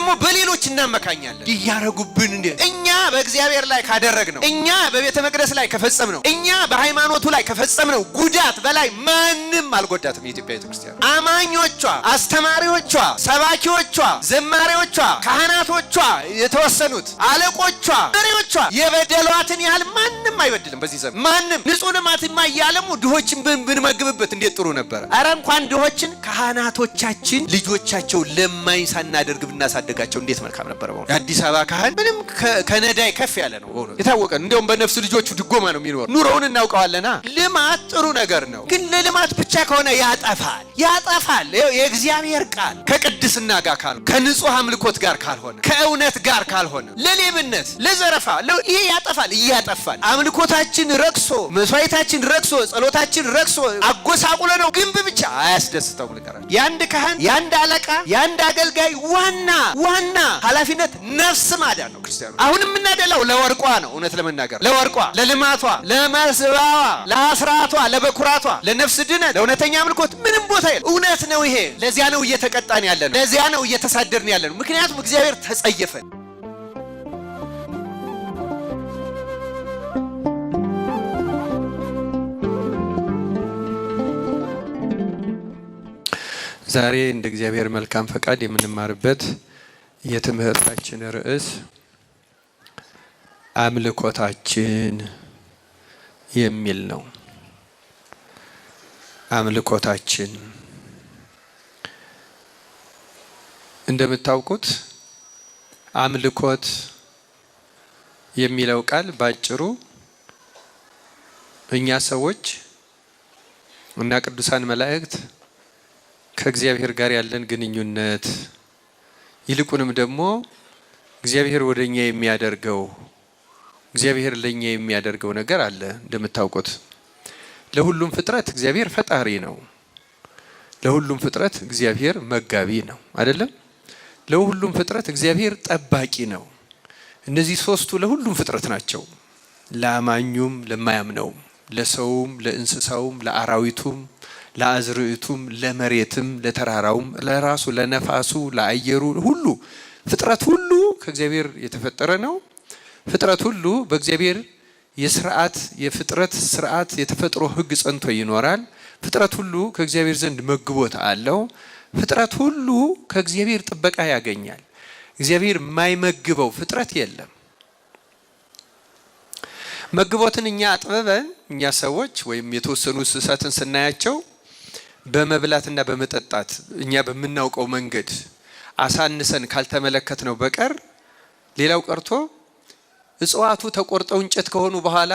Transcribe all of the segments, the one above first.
ደግሞ በሌሎች እናመካኛለን። ይያረጉብን እንዴ እኛ በእግዚአብሔር ላይ ካደረግነው እኛ በቤተ መቅደስ ላይ ከፈጸምነው እኛ በሃይማኖቱ ላይ ከፈጸምነው ጉዳት በላይ ማንም አልጎዳትም። የኢትዮጵያ ቤተክርስቲያን አማኞቿ፣ አስተማሪዎቿ፣ ሰባኪዎቿ፣ ዘማሪዎቿ፣ ካህናቶቿ፣ የተወሰኑት አለቆቿ፣ መሪዎቿ የበደሏትን ያህል ማንም አይበድልም። በዚህ ዘመን ማንም ንጹህ ልማትማ እያለሙ ድሆችን ብንመግብበት እንዴት ጥሩ ነበር። አረ እንኳን ድሆችን ካህናቶቻችን ልጆቻቸው ለማኝ ሳናደርግ ብናሳደጋቸው እንዴት መልካም ነበር። በእውነት የአዲስ አበባ ካህን ምንም ከነዳይ ከፍ ያለ ነው። በእውነት የታወቀ እንደውም በነፍስ ልጆቹ ድጎማ ነው የሚኖር። ኑሮውን እናውቀዋለና ልማት ጥሩ ነገር ነው፣ ግን ለልማት ብቻ ከሆነ ያጠፋል። የእግዚአብሔር ቃል ከቅድስና ጋር ካልሆነ፣ ከንጹህ አምልኮት ጋር ካልሆነ፣ ከእውነት ጋር ካልሆነ፣ ለሌብነት፣ ለዘረፋ ይሄ ያጠፋል፣ እያጠፋል። አምልኮታችን ረክሶ፣ መስዋዕታችን ረክሶ፣ ጸሎታችን ረክሶ አጎሳቁለ ነው ግንብ ብቻ አያስደስተው። ልቀራ ያንድ ካህን፣ ያንድ አለቃ፣ ያንድ አገልጋይ ዋና ኃላፊነት ነፍስ ማዳን ነው። ክርስቲያኑ አሁን የምናደላው ለወርቋ ነው። እውነት ለመናገር ለወርቋ፣ ለልማቷ፣ ለመስባዋ፣ ለአስራቷ፣ ለበኩራቷ፣ ለነፍስ ድነት፣ ለእውነተኛ አምልኮት ምንም ቦታ የለም። እውነት ነው ይሄ። ለዚያ ነው እየተቀጣን ያለ ነው። ለዚያ ነው እየተሳደርን ያለ ነው። ምክንያቱም እግዚአብሔር ተጸየፈን። ዛሬ እንደ እግዚአብሔር መልካም ፈቃድ የምንማርበት የትምህርታችን ርዕስ አምልኮታችን የሚል ነው። አምልኮታችን እንደምታውቁት አምልኮት የሚለው ቃል ባጭሩ እኛ ሰዎች እና ቅዱሳን መላእክት ከእግዚአብሔር ጋር ያለን ግንኙነት ይልቁንም ደግሞ እግዚአብሔር ወደኛ ለኛ የሚያደርገው ነገር አለ። እንደምታውቁት ለሁሉም ፍጥረት እግዚአብሔር ፈጣሪ ነው። ለሁሉም ፍጥረት እግዚአብሔር መጋቢ ነው አይደለም? ለሁሉም ፍጥረት እግዚአብሔር ጠባቂ ነው። እነዚህ ሶስቱ ለሁሉም ፍጥረት ናቸው። ለአማኙም ለማያምነውም፣ ለሰውም፣ ለእንስሳውም፣ ለአራዊቱም፣ ለአዝርዕቱም፣ ለመሬትም፣ ለተራራውም፣ ለራሱ ለነፋሱ፣ ለአየሩ ሁሉ ፍጥረት ሁሉ ከእግዚአብሔር የተፈጠረ ነው። ፍጥረት ሁሉ በእግዚአብሔር የፍጥረት ስርዓት የተፈጥሮ ሕግ ጸንቶ ይኖራል። ፍጥረት ሁሉ ከእግዚአብሔር ዘንድ መግቦት አለው። ፍጥረት ሁሉ ከእግዚአብሔር ጥበቃ ያገኛል። እግዚአብሔር የማይመግበው ፍጥረት የለም። መግቦትን እኛ አጥበበን እኛ ሰዎች ወይም የተወሰኑ እንስሳትን ስናያቸው በመብላትና በመጠጣት እኛ በምናውቀው መንገድ አሳንሰን ካልተመለከት ነው በቀር ሌላው ቀርቶ እጽዋቱ ተቆርጠው እንጨት ከሆኑ በኋላ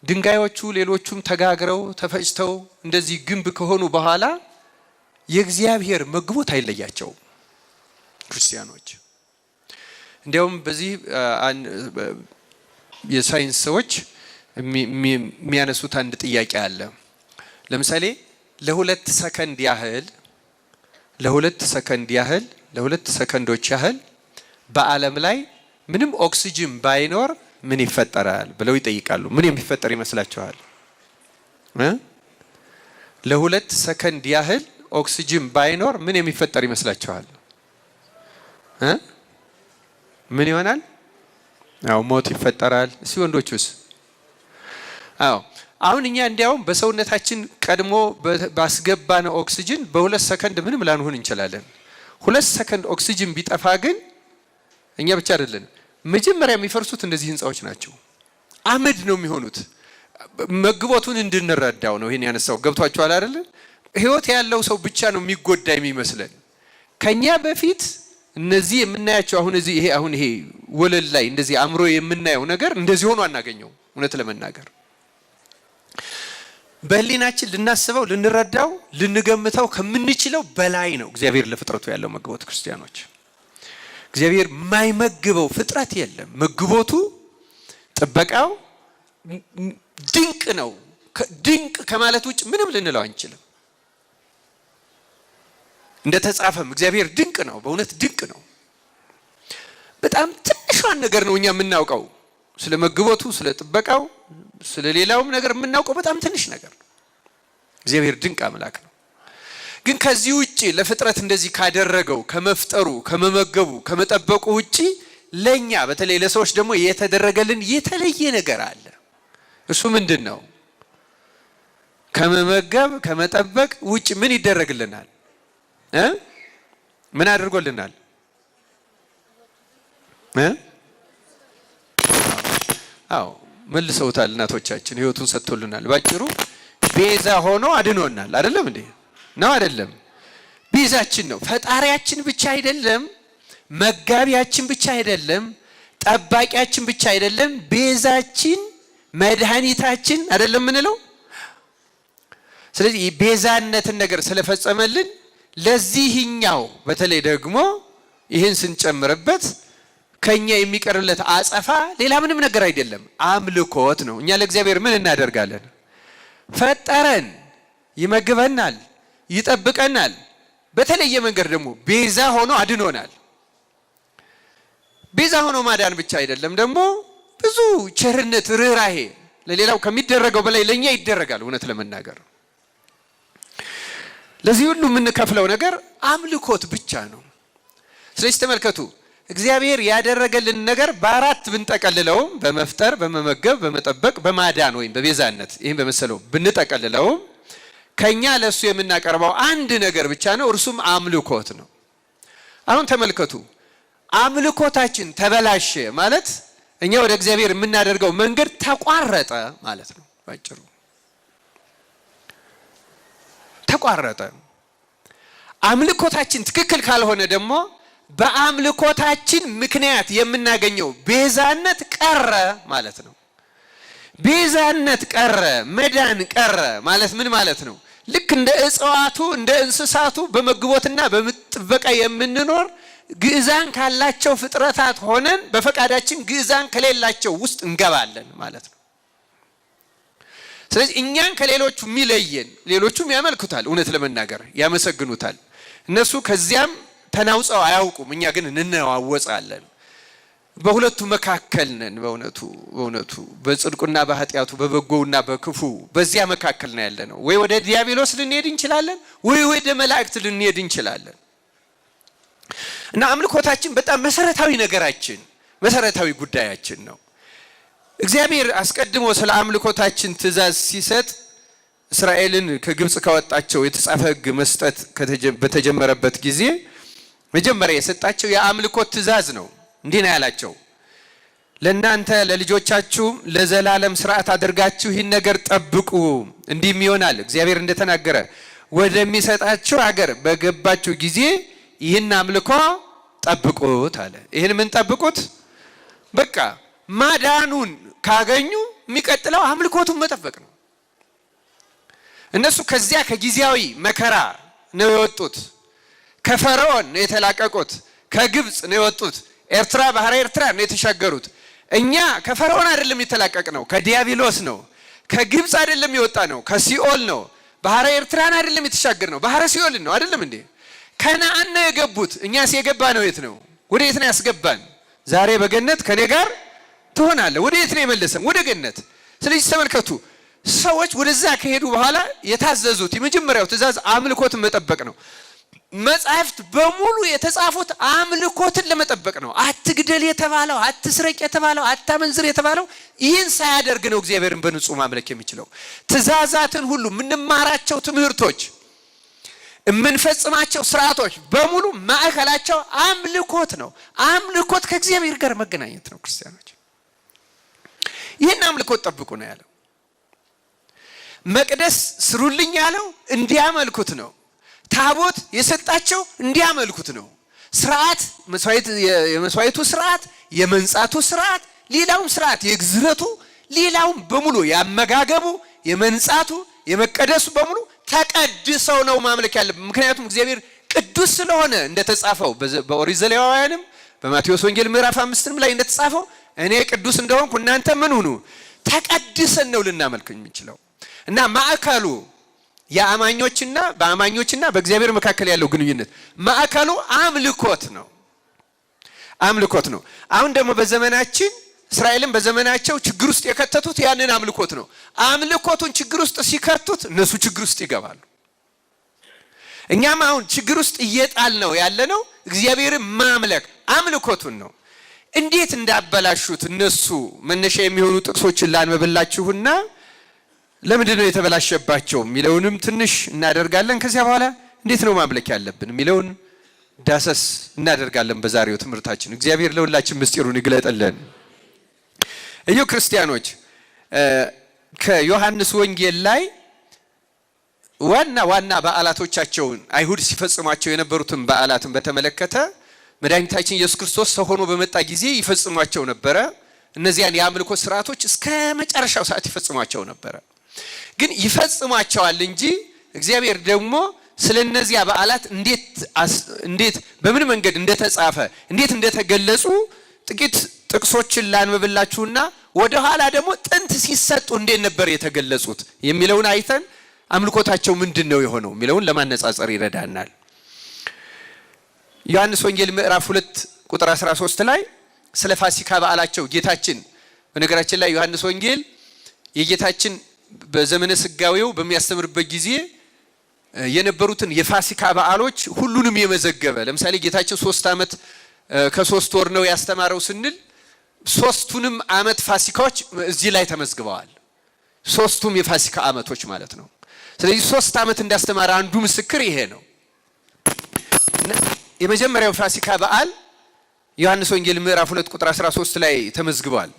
ድንጋዮቹ ሌሎቹም ተጋግረው ተፈጭተው እንደዚህ ግንብ ከሆኑ በኋላ የእግዚአብሔር መግቦት አይለያቸው። ክርስቲያኖች እንዲያውም በዚህ የሳይንስ ሰዎች የሚያነሱት አንድ ጥያቄ አለ። ለምሳሌ ለሁለት ሰከንዶች ያህል በዓለም ላይ ምንም ኦክሲጅን ባይኖር ምን ይፈጠራል ብለው ይጠይቃሉ። ምን የሚፈጠር ይመስላችኋል? ለሁለት ሰከንድ ያህል ኦክሲጅን ባይኖር ምን የሚፈጠር ይመስላችኋል? ምን ይሆናል? ሞት ይፈጠራል። እስኪ ወንዶቹስ? አሁን እኛ እንዲያውም በሰውነታችን ቀድሞ ባስገባነው ኦክሲጅን በሁለት ሰከንድ ምንም ላንሆን እንችላለን። ሁለት ሰከንድ ኦክሲጅን ቢጠፋ ግን እኛ ብቻ አይደለን መጀመሪያ የሚፈርሱት እነዚህ ህንፃዎች ናቸው። አመድ ነው የሚሆኑት። መግቦቱን እንድንረዳው ነው ይሄን ያነሳው። ገብቷችኋል አይደል? ህይወት ያለው ሰው ብቻ ነው የሚጎዳ የሚመስለን። ከኛ በፊት እነዚህ የምናያቸው አሁን ይሄ ወለል ላይ እንደዚህ አምሮ የምናየው ነገር እንደዚህ ሆኖ አናገኘው። እውነት ለመናገር በህሊናችን ልናስበው፣ ልንረዳው፣ ልንገምተው ከምንችለው በላይ ነው እግዚአብሔር ለፍጥረቱ ያለው መግቦት። ክርስቲያኖች እግዚአብሔር የማይመግበው ፍጥረት የለም። መግቦቱ፣ ጥበቃው ድንቅ ነው። ድንቅ ከማለት ውጭ ምንም ልንለው አንችልም። እንደተጻፈም እግዚአብሔር ድንቅ ነው። በእውነት ድንቅ ነው። በጣም ትንሿን ነገር ነው እኛ የምናውቀው ስለ መግቦቱ፣ ስለ ጥበቃው፣ ስለ ሌላውም ነገር የምናውቀው በጣም ትንሽ ነገር ነው። እግዚአብሔር ድንቅ አምላክ ነው። ግን ከዚህ ውጪ ለፍጥረት እንደዚህ ካደረገው ከመፍጠሩ ከመመገቡ ከመጠበቁ ውጪ ለኛ በተለይ ለሰዎች ደግሞ የተደረገልን የተለየ ነገር አለ። እሱ ምንድነው? ከመመገብ ከመጠበቅ ውጪ ምን ይደረግልናል? ምን አድርጎልናል? አዎ መልሰውታል እናቶቻችን፣ ህይወቱን ሰጥቶልናል። ባጭሩ ቤዛ ሆኖ አድኖናል። አይደለም እንዴ? ነው አይደለም? ቤዛችን ነው። ፈጣሪያችን ብቻ አይደለም፣ መጋቢያችን ብቻ አይደለም፣ ጠባቂያችን ብቻ አይደለም፣ ቤዛችን መድኃኒታችን አይደለም ምንለው። ስለዚህ ቤዛነትን ነገር ስለፈጸመልን ለዚህኛው በተለይ ደግሞ ይህን ስንጨምርበት ከኛ የሚቀርለት አጸፋ ሌላ ምንም ነገር አይደለም፣ አምልኮት ነው። እኛ ለእግዚአብሔር ምን እናደርጋለን? ፈጠረን፣ ይመግበናል፣ ይጠብቀናል። በተለየ መንገድ ደግሞ ቤዛ ሆኖ አድኖናል። ቤዛ ሆኖ ማዳን ብቻ አይደለም፣ ደግሞ ብዙ ቸርነት፣ ርህራሄ ለሌላው ከሚደረገው በላይ ለኛ ይደረጋል። እውነት ለመናገር ለዚህ ሁሉ የምንከፍለው ነገር አምልኮት ብቻ ነው። ስለዚህ ተመልከቱ፣ እግዚአብሔር ያደረገልን ነገር በአራት ብንጠቀልለው፣ በመፍጠር፣ በመመገብ፣ በመጠበቅ፣ በማዳን ወይም በቤዛነት ይህን በመሰለው ብንጠቀልለው ከኛ ለሱ የምናቀርበው አንድ ነገር ብቻ ነው፣ እርሱም አምልኮት ነው። አሁን ተመልከቱ፣ አምልኮታችን ተበላሸ ማለት እኛ ወደ እግዚአብሔር የምናደርገው መንገድ ተቋረጠ ማለት ነው። ባጭሩ ተቋረጠ። አምልኮታችን ትክክል ካልሆነ ደግሞ በአምልኮታችን ምክንያት የምናገኘው ቤዛነት ቀረ ማለት ነው። ቤዛነት ቀረ፣ መዳን ቀረ ማለት ምን ማለት ነው? ልክ እንደ እጽዋቱ እንደ እንስሳቱ በመግቦትና በጥበቃ የምንኖር ግዕዛን ካላቸው ፍጥረታት ሆነን በፈቃዳችን ግዕዛን ከሌላቸው ውስጥ እንገባለን ማለት ነው። ስለዚህ እኛን ከሌሎቹ የሚለየን፣ ሌሎቹም ያመልኩታል፣ እውነት ለመናገር ያመሰግኑታል። እነሱ ከዚያም ተናውጸው አያውቁም፣ እኛ ግን እንነዋወጻለን። በሁለቱ መካከል ነን። በእውነቱ በጽድቁና በኃጢአቱ በበጎውና በክፉ በዚያ መካከል ነው ያለነው። ወይ ወደ ዲያብሎስ ልንሄድ እንችላለን፣ ወይ ወደ መላእክት ልንሄድ እንችላለን። እና አምልኮታችን በጣም መሰረታዊ ነገራችን፣ መሰረታዊ ጉዳያችን ነው። እግዚአብሔር አስቀድሞ ስለ አምልኮታችን ትእዛዝ ሲሰጥ እስራኤልን ከግብጽ ካወጣቸው የተጻፈ ሕግ መስጠት በተጀመረበት ጊዜ መጀመሪያ የሰጣቸው የአምልኮት ትእዛዝ ነው። እንዲህ ነው ያላቸው፣ ለእናንተ ለልጆቻችሁ ለዘላለም ስርዓት አድርጋችሁ ይህን ነገር ጠብቁ፣ እንዲህም ይሆናል እግዚአብሔር እንደተናገረ ወደሚሰጣችሁ ሀገር በገባችሁ ጊዜ ይህን አምልኮ ጠብቁት አለ። ይህን ምን ጠብቁት? በቃ ማዳኑን ካገኙ የሚቀጥለው አምልኮቱን መጠበቅ ነው። እነሱ ከዚያ ከጊዜያዊ መከራ ነው የወጡት። ከፈርዖን ነው የተላቀቁት። ከግብጽ ነው የወጡት። ኤርትራ ባህረ ኤርትራ ነው የተሻገሩት። እኛ ከፈርዖን አይደለም የተላቀቅ ነው፣ ከዲያብሎስ ነው። ከግብጽ አይደለም የወጣ ነው፣ ከሲኦል ነው። ባህረ ኤርትራን አይደለም የተሻገር ነው፣ ባህረ ሲኦል ነው። አይደለም እንዴ? ከነአን ነው የገቡት። እኛስ የገባ ነው የት ነው? ወደ የት ነው ያስገባን? ዛሬ በገነት ከኔ ጋር ትሆናለህ። ወደ የት ነው የመለሰን? ወደ ገነት። ስለዚህ ተመልከቱ፣ ሰዎች ወደዛ ከሄዱ በኋላ የታዘዙት የመጀመሪያው ትእዛዝ አምልኮትን መጠበቅ ነው። መጻሕፍት በሙሉ የተጻፉት አምልኮትን ለመጠበቅ ነው። አትግደል የተባለው፣ አትስረቅ የተባለው፣ አታመንዝር የተባለው ይህን ሳያደርግ ነው እግዚአብሔርን በንጹህ ማምለክ የሚችለው። ትእዛዛትን ሁሉ የምንማራቸው ትምህርቶች፣ የምንፈጽማቸው ስርዓቶች በሙሉ ማዕከላቸው አምልኮት ነው። አምልኮት ከእግዚአብሔር ጋር መገናኘት ነው። ክርስቲያኖች ይህን አምልኮት ጠብቁ ነው ያለው። መቅደስ ስሩልኝ ያለው እንዲያመልኩት ነው። ታቦት የሰጣቸው እንዲያመልኩት ነው። ስርዓት የመስዋዕቱ ስርዓት፣ የመንጻቱ ስርዓት፣ ሌላውም ስርዓት የግዝረቱ፣ ሌላውም በሙሉ ያመጋገቡ፣ የመንጻቱ፣ የመቀደሱ በሙሉ ተቀድሰው ነው ማምለክ ያለብን። ምክንያቱም እግዚአብሔር ቅዱስ ስለሆነ እንደተጻፈው በኦሪት ዘሌዋውያንም በማቴዎስ ወንጌል ምዕራፍ 5 ላይ እንደተጻፈው እኔ ቅዱስ እንደሆንኩ እናንተ ምን ሁኑ? ተቀድሰን ነው ልናመልክ የምንችለው። እና ማዕከሉ የአማኞችና በአማኞችና በእግዚአብሔር መካከል ያለው ግንኙነት ማዕከሉ አምልኮት ነው። አምልኮት ነው። አሁን ደግሞ በዘመናችን እስራኤልን በዘመናቸው ችግር ውስጥ የከተቱት ያንን አምልኮት ነው። አምልኮቱን ችግር ውስጥ ሲከቱት እነሱ ችግር ውስጥ ይገባሉ። እኛም አሁን ችግር ውስጥ እየጣል ነው ያለነው እግዚአብሔርን ማምለክ አምልኮቱን ነው። እንዴት እንዳበላሹት እነሱ መነሻ የሚሆኑ ጥቅሶችን ላንብብላችሁና ለምንድን ነው የተበላሸባቸው የሚለውንም ትንሽ እናደርጋለን። ከዚያ በኋላ እንዴት ነው ማምለክ ያለብን የሚለውን ዳሰስ እናደርጋለን በዛሬው ትምህርታችን። እግዚአብሔር ለሁላችን ምስጢሩን ይግለጥልን። እዩ ክርስቲያኖች፣ ከዮሐንስ ወንጌል ላይ ዋና በዓላቶቻቸውን አይሁድ ሲፈጽሟቸው የነበሩትን በዓላትን በተመለከተ መድኃኒታችን ኢየሱስ ክርስቶስ ሰው ሆኖ በመጣ ጊዜ ይፈጽሟቸው ነበረ። እነዚያን የአምልኮ ስርዓቶች እስከ መጨረሻው ሰዓት ይፈጽሟቸው ነበረ። ግን ይፈጽሟቸዋል እንጂ እግዚአብሔር ደግሞ ስለነዚያ በዓላት እንዴት በምን መንገድ እንደተጻፈ እንዴት እንደተገለጹ ጥቂት ጥቅሶችን ላንብብላችሁና ወደ ኋላ ደግሞ ጥንት ሲሰጡ እንዴት ነበር የተገለጹት የሚለውን አይተን አምልኮታቸው ምንድነው የሆነው የሚለውን ለማነጻጸር ይረዳናል። ዮሐንስ ወንጌል ምዕራፍ 2 ቁጥር 13 ላይ ስለ ፋሲካ በዓላቸው ጌታችን፣ በነገራችን ላይ ዮሐንስ ወንጌል የጌታችን በዘመነ ስጋዌው በሚያስተምርበት ጊዜ የነበሩትን የፋሲካ በዓሎች ሁሉንም የመዘገበ፣ ለምሳሌ ጌታችን 3 ዓመት ከ3 ወር ነው ያስተማረው ስንል 3ቱንም ዓመት ፋሲካዎች እዚህ ላይ ተመዝግበዋል። 3ቱም የፋሲካ ዓመቶች ማለት ነው። ስለዚህ 3 ዓመት እንዳስተማረ አንዱ ምስክር ይሄ ነው። የመጀመሪያው ፋሲካ በዓል ዮሐንስ ወንጌል ምዕራፍ 2 ቁጥር 13 ላይ ተመዝግቧል።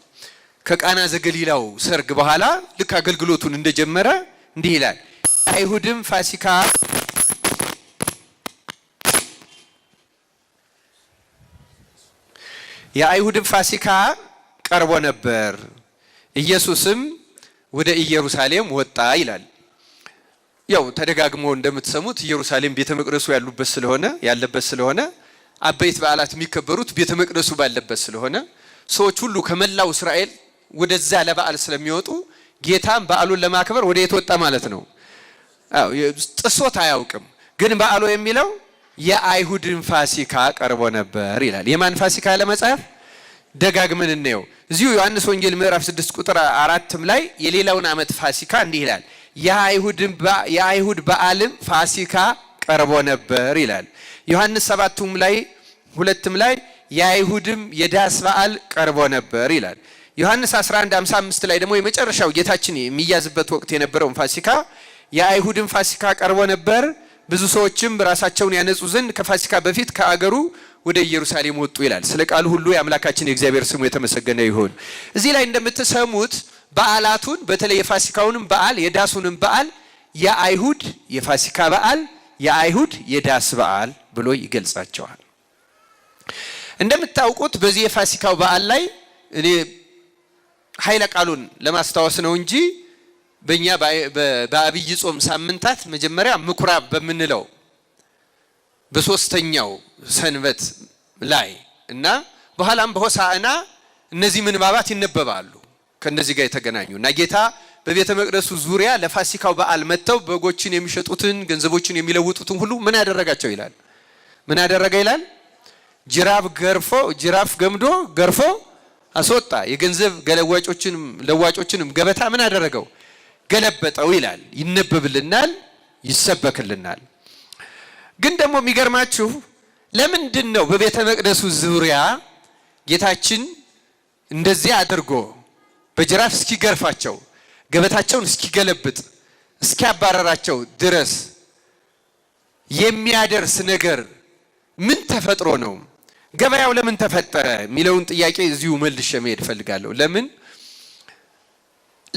ከቃና ዘገሊላው ሰርግ በኋላ ልክ አገልግሎቱን እንደጀመረ እንዲህ ይላል፣ አይሁድም ፋሲካ የአይሁድም ፋሲካ ቀርቦ ነበር፣ ኢየሱስም ወደ ኢየሩሳሌም ወጣ ይላል። ያው ተደጋግሞ እንደምትሰሙት ኢየሩሳሌም ቤተ መቅደሱ ያለበት ስለሆነ አበይት በዓላት የሚከበሩት ቤተ መቅደሱ ባለበት ስለሆነ ሰዎች ሁሉ ከመላው እስራኤል ወደዛ ለበዓል ስለሚወጡ ጌታም በዓሉን ለማክበር ወደ የት ወጣ ማለት ነው። ጥሶት አያውቅም። ግን በዓሉ የሚለው የአይሁድን ፋሲካ ቀርቦ ነበር ይላል። የማን ፋሲካ ለመጻፍ ደጋግመን እንየው። እዚሁ ዮሐንስ ወንጌል ምዕራፍ 6 ቁጥር 4 ላይ የሌላውን ዓመት ፋሲካ እንዲህ ይላል፣ የአይሁድ በዓልም ፋሲካ ቀርቦ ነበር ይላል። ዮሐንስ 7 ላይ 2 ላይ የአይሁድም የዳስ በዓል ቀርቦ ነበር ይላል። ዮሐንስ 11:55 ላይ ደግሞ የመጨረሻው ጌታችን የሚያዝበት ወቅት የነበረውን ፋሲካ የአይሁድም ፋሲካ ቀርቦ ነበር፣ ብዙ ሰዎችም ራሳቸውን ያነጹ ዘንድ ከፋሲካ በፊት ከአገሩ ወደ ኢየሩሳሌም ወጡ ይላል። ስለ ቃሉ ሁሉ የአምላካችን የእግዚአብሔር ስሙ የተመሰገነ ይሁን። እዚህ ላይ እንደምትሰሙት በዓላቱን በተለይ የፋሲካውንም በዓል የዳሱንም በዓል የአይሁድ የፋሲካ በዓል የአይሁድ የዳስ በዓል ብሎ ይገልጻቸዋል። እንደምታውቁት በዚህ የፋሲካው በዓል ላይ እኔ ኃይለ ቃሉን ለማስታወስ ነው እንጂ በእኛ በአብይ ጾም ሳምንታት መጀመሪያ ምኩራብ በምንለው በሶስተኛው ሰንበት ላይ እና በኋላም በሆሳዕና እነዚህ ምንባባት ይነበባሉ ከነዚህ ጋር የተገናኙ እና ጌታ በቤተ መቅደሱ ዙሪያ ለፋሲካው በዓል መተው በጎችን የሚሸጡትን ገንዘቦችን የሚለውጡትን ሁሉ ምን ያደረጋቸው ይላል? ምን ያደረገ ይላል? ጅራፍ ገምዶ ገርፎ አስወጣ። የገንዘብ ለዋጮችንም ገበታ ምን አደረገው? ገለበጠው ይላል። ይነበብልናል፣ ይሰበክልናል። ግን ደግሞ የሚገርማችሁ ለምንድን ነው በቤተ መቅደሱ ዙሪያ ጌታችን እንደዚህ አድርጎ በጅራፍ እስኪገርፋቸው ገበታቸውን እስኪገለብጥ እስኪያባረራቸው ድረስ የሚያደርስ ነገር ምን ተፈጥሮ ነው? ገበያው ለምን ተፈጠረ የሚለውን ጥያቄ እዚሁ መልሼ መሄድ ፈልጋለሁ።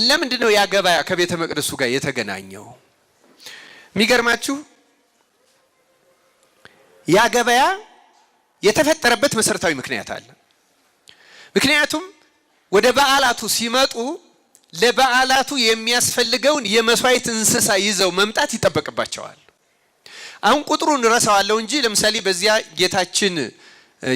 ለምንድን ነው ያ ገበያ ከቤተ መቅደሱ ጋር የተገናኘው? የሚገርማችሁ ያ ገበያ የተፈጠረበት መሰረታዊ ምክንያት አለ። ምክንያቱም ወደ በዓላቱ ሲመጡ ለበዓላቱ የሚያስፈልገውን የመስዋዕት እንስሳ ይዘው መምጣት ይጠበቅባቸዋል። አሁን ቁጥሩን ረሳዋለሁ እንጂ ለምሳሌ በዚያ ጌታችን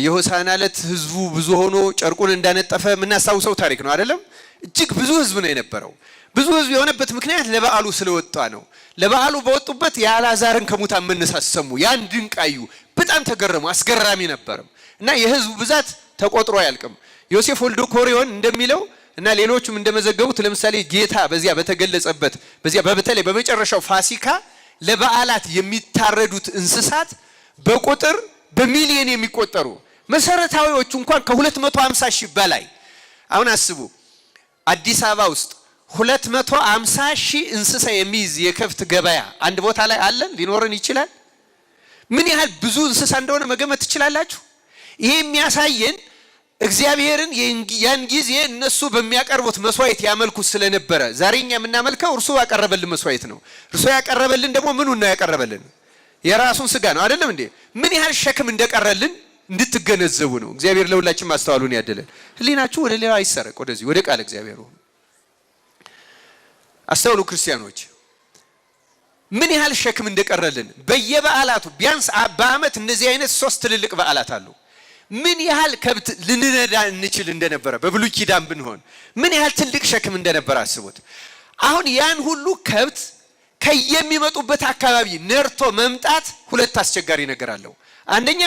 የሆሳዕና ዕለት ህዝቡ ብዙ ሆኖ ጨርቁን እንዳነጠፈ የምናስታውሰው ታሪክ ነው አይደለም? እጅግ ብዙ ህዝብ ነው የነበረው። ብዙ ህዝብ የሆነበት ምክንያት ለበዓሉ ስለወጣ ነው። ለበዓሉ በወጡበት የአልዓዛርን ከሙታን መነሳት ሰሙ። ያን ድንቅ አዩ፣ በጣም ተገረሙ። አስገራሚ ነበርም እና የህዝቡ ብዛት ተቆጥሮ አያልቅም። ዮሴፍ ወልደ ኮሪዮን እንደሚለው እና ሌሎችም እንደመዘገቡት ለምሳሌ ጌታ በዚያ በተገለጸበት በዚያ በተለይ በመጨረሻው ፋሲካ ለበዓላት የሚታረዱት እንስሳት በቁጥር በሚሊዮን የሚቆጠሩ መሰረታዊዎቹ እንኳን ከ250 ሺህ በላይ። አሁን አስቡ አዲስ አበባ ውስጥ 250 ሺህ እንስሳ የሚይዝ የከብት ገበያ አንድ ቦታ ላይ አለን ሊኖርን ይችላል። ምን ያህል ብዙ እንስሳ እንደሆነ መገመት ትችላላችሁ? ይሄ የሚያሳየን እግዚአብሔርን ያን ጊዜ እነሱ በሚያቀርቡት መስዋዕት ያመልኩት ስለነበረ ዛሬኛ የምናመልከው እርሱ ያቀረበልን መስዋዕት ነው። እርሱ ያቀረበልን ደግሞ ምኑን ነው ያቀረበልን? የራሱን ስጋ ነው አይደለም እንዴ? ምን ያህል ሸክም እንደቀረልን እንድትገነዘቡ ነው። እግዚአብሔር ለሁላችን ማስተዋሉን ያደለን። ህሊናችሁ ወደ ሌላ አይሰረቅ፣ ወደዚህ ወደ ቃል እግዚአብሔር ሁሉ አስተውሉ ክርስቲያኖች። ምን ያህል ሸክም እንደቀረልን በየበዓላቱ ቢያንስ በአመት እነዚህ አይነት 3 ትልልቅ በዓላት አሉ። ምን ያህል ከብት ልንነዳ እንችል እንደነበረ በብሉይ ኪዳን ብንሆን ምን ያህል ትልቅ ሸክም እንደነበረ አስቡት። አሁን ያን ሁሉ ከብት ከየሚመጡበት አካባቢ ነርቶ መምጣት ሁለት አስቸጋሪ ነገር አለው። አንደኛ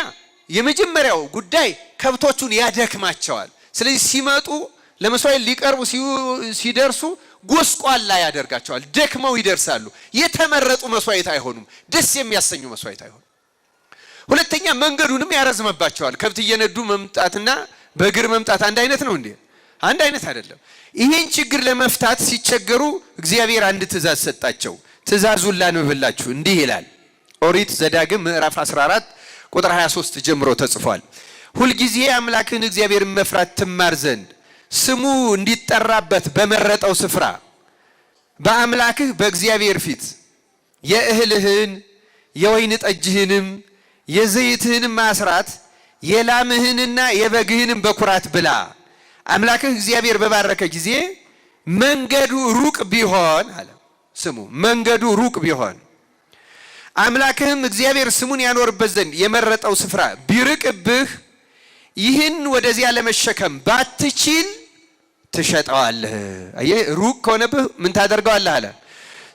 የመጀመሪያው ጉዳይ ከብቶቹን ያደክማቸዋል። ስለዚህ ሲመጡ ለመስዋዕት ሊቀርቡ ሲደርሱ ጎስቋላ ያደርጋቸዋል። ደክመው ይደርሳሉ። የተመረጡ መስዋዕት አይሆኑም። ደስ የሚያሰኙ መስዋዕት አይሆኑም። ሁለተኛ መንገዱንም ያረዝመባቸዋል። ከብት እየነዱ መምጣትና በእግር መምጣት አንድ አይነት ነው እንዴ? አንድ አይነት አይደለም። ይሄን ችግር ለመፍታት ሲቸገሩ እግዚአብሔር አንድ ትእዛዝ ሰጣቸው። ትእዛዙን ላንብብላችሁ። እንዲህ ይላል። ኦሪት ዘዳግም ምዕራፍ 14 ቁጥር 23 ጀምሮ ተጽፏል። ሁልጊዜ አምላክህን እግዚአብሔርን መፍራት ትማር ዘንድ ስሙ እንዲጠራበት በመረጠው ስፍራ በአምላክህ በእግዚአብሔር ፊት የእህልህን የወይን ጠጅህንም የዘይትህንም አስራት የላምህንና የበግህንም በኩራት ብላ። አምላክህ እግዚአብሔር በባረከ ጊዜ መንገዱ ሩቅ ቢሆን አለ። ስሙ መንገዱ ሩቅ ቢሆን አምላክህም እግዚአብሔር ስሙን ያኖርበት ዘንድ የመረጠው ስፍራ ቢርቅብህ ይህን ወደዚያ ለመሸከም ባትችል ትሸጠዋለህ። አየህ፣ ሩቅ ከሆነብህ ምን ታደርገዋለህ አለ?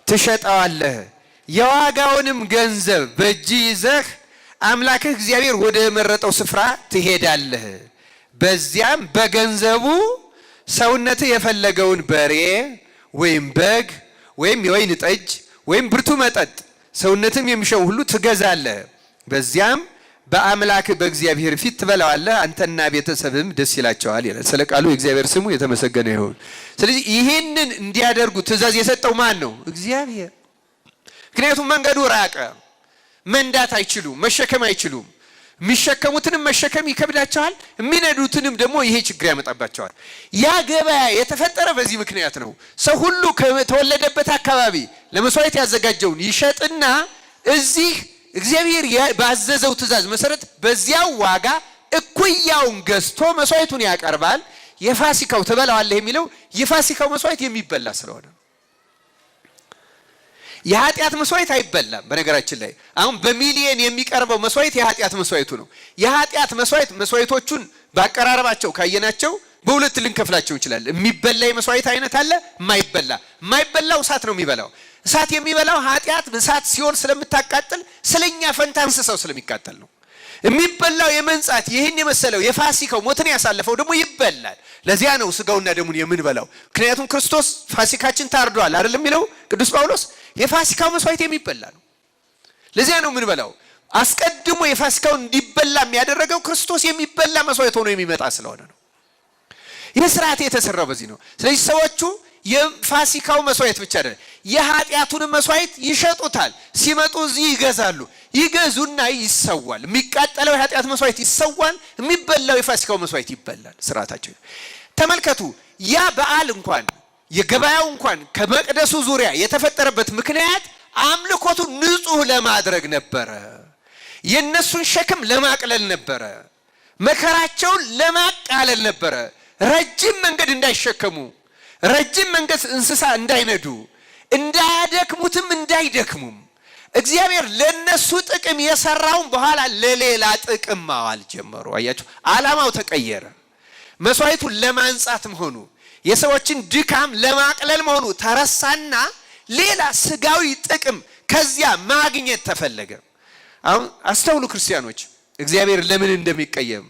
ትሸጠዋለህ። የዋጋውንም ገንዘብ በእጅ ይዘህ አምላክህ እግዚአብሔር ወደ መረጠው ስፍራ ትሄዳለህ። በዚያም በገንዘቡ ሰውነትህ የፈለገውን በሬ ወይም በግ ወይም የወይን ጠጅ ወይም ብርቱ መጠጥ ሰውነትም የሚሻው ሁሉ ትገዛለህ። በዚያም በአምላክህ በእግዚአብሔር ፊት ትበላዋለህ፣ አንተና ቤተሰብም ደስ ይላቸዋል ይላል። ስለ ቃሉ የእግዚአብሔር ስሙ የተመሰገነ ይሁን። ስለዚህ ይህንን እንዲያደርጉ ትእዛዝ የሰጠው ማን ነው? እግዚአብሔር። ምክንያቱም መንገዱ ራቀ፣ መንዳት አይችሉም፣ መሸከም አይችሉም። የሚሸከሙትንም መሸከም ይከብዳቸዋል፣ የሚነዱትንም ደግሞ ይሄ ችግር ያመጣባቸዋል። ያ ገበያ የተፈጠረ በዚህ ምክንያት ነው። ሰው ሁሉ ከተወለደበት አካባቢ ለመስዋዕት ያዘጋጀውን ይሸጥና እዚህ እግዚአብሔር ባዘዘው ትእዛዝ መሰረት በዚያው ዋጋ እኩያውን ገዝቶ መስዋዕቱን ያቀርባል። የፋሲካው ትበላዋለህ የሚለው የፋሲካው መስዋዕት የሚበላ ስለሆነ የኃጢአት መስዋዕት አይበላም። በነገራችን ላይ አሁን በሚሊየን የሚቀርበው መስዋዕት የኃጢአት መስዋዕቱ ነው። የኃጢአት መስዋዕቶቹን ባቀራረባቸው ካየናቸው በሁለት ልንከፍላቸው እንችላለን። የሚበላ የመስዋዕት አይነት አለ፣ የማይበላው እሳት ነው የሚበላው። እሳት የሚበላው ኃጢአት እሳት ሲሆን ስለምታቃጥል ስለኛ ፈንታ እንስሳው ስለሚቃጠል ነው። የሚበላው የመንጻት ይህን የመሰለው የፋሲካው ሞትን ያሳለፈው ደግሞ ይበላል። ለዚያ ነው ስጋውና ደሙን የምንበላው። ምክንያቱም ክርስቶስ ፋሲካችን ታርዷል አይደለም የሚለው ቅዱስ ጳውሎስ። የፋሲካው መስዋዕት የሚበላ ነው። ለዚያ ነው የምንበላው። አስቀድሞ የፋሲካውን እንዲበላ የሚያደረገው ክርስቶስ የሚበላ መስዋዕት ሆኖ የሚመጣ ስለሆነ ነው። ይህ ስርዓት የተሰራው በዚህ ነው። ስለዚህ ሰዎቹ የፋሲካው መስዋዕት ብቻ አይደለም የኃጢአቱን መስዋዕት ይሸጡታል። ሲመጡ እዚህ ይገዛሉ። ይገዙና ይሰዋል። የሚቃጠለው የኃጢአት መስዋዕት ይሰዋል፣ የሚበላው የፋሲካው መስዋዕት ይበላል። ስርዓታቸው ተመልከቱ። ያ በዓል እንኳን የገበያው እንኳን ከመቅደሱ ዙሪያ የተፈጠረበት ምክንያት አምልኮቱ ንጹህ ለማድረግ ነበረ። የነሱን ሸክም ለማቅለል ነበረ። መከራቸውን ለማቃለል ነበረ። ረጅም መንገድ እንዳይሸከሙ፣ ረጅም መንገድ እንስሳ እንዳይነዱ፣ እንዳያደክሙትም እንዳይደክሙም እግዚአብሔር ለነሱ ጥቅም የሰራውን በኋላ ለሌላ ጥቅም ማዋል ጀመሩ። አያችሁ፣ ዓላማው ተቀየረ። መስዋዕቱን ለማንጻት መሆኑ የሰዎችን ድካም ለማቅለል መሆኑ ተረሳና ሌላ ስጋዊ ጥቅም ከዚያ ማግኘት ተፈለገ። አሁን አስተውሉ ክርስቲያኖች፣ እግዚአብሔር ለምን እንደሚቀየም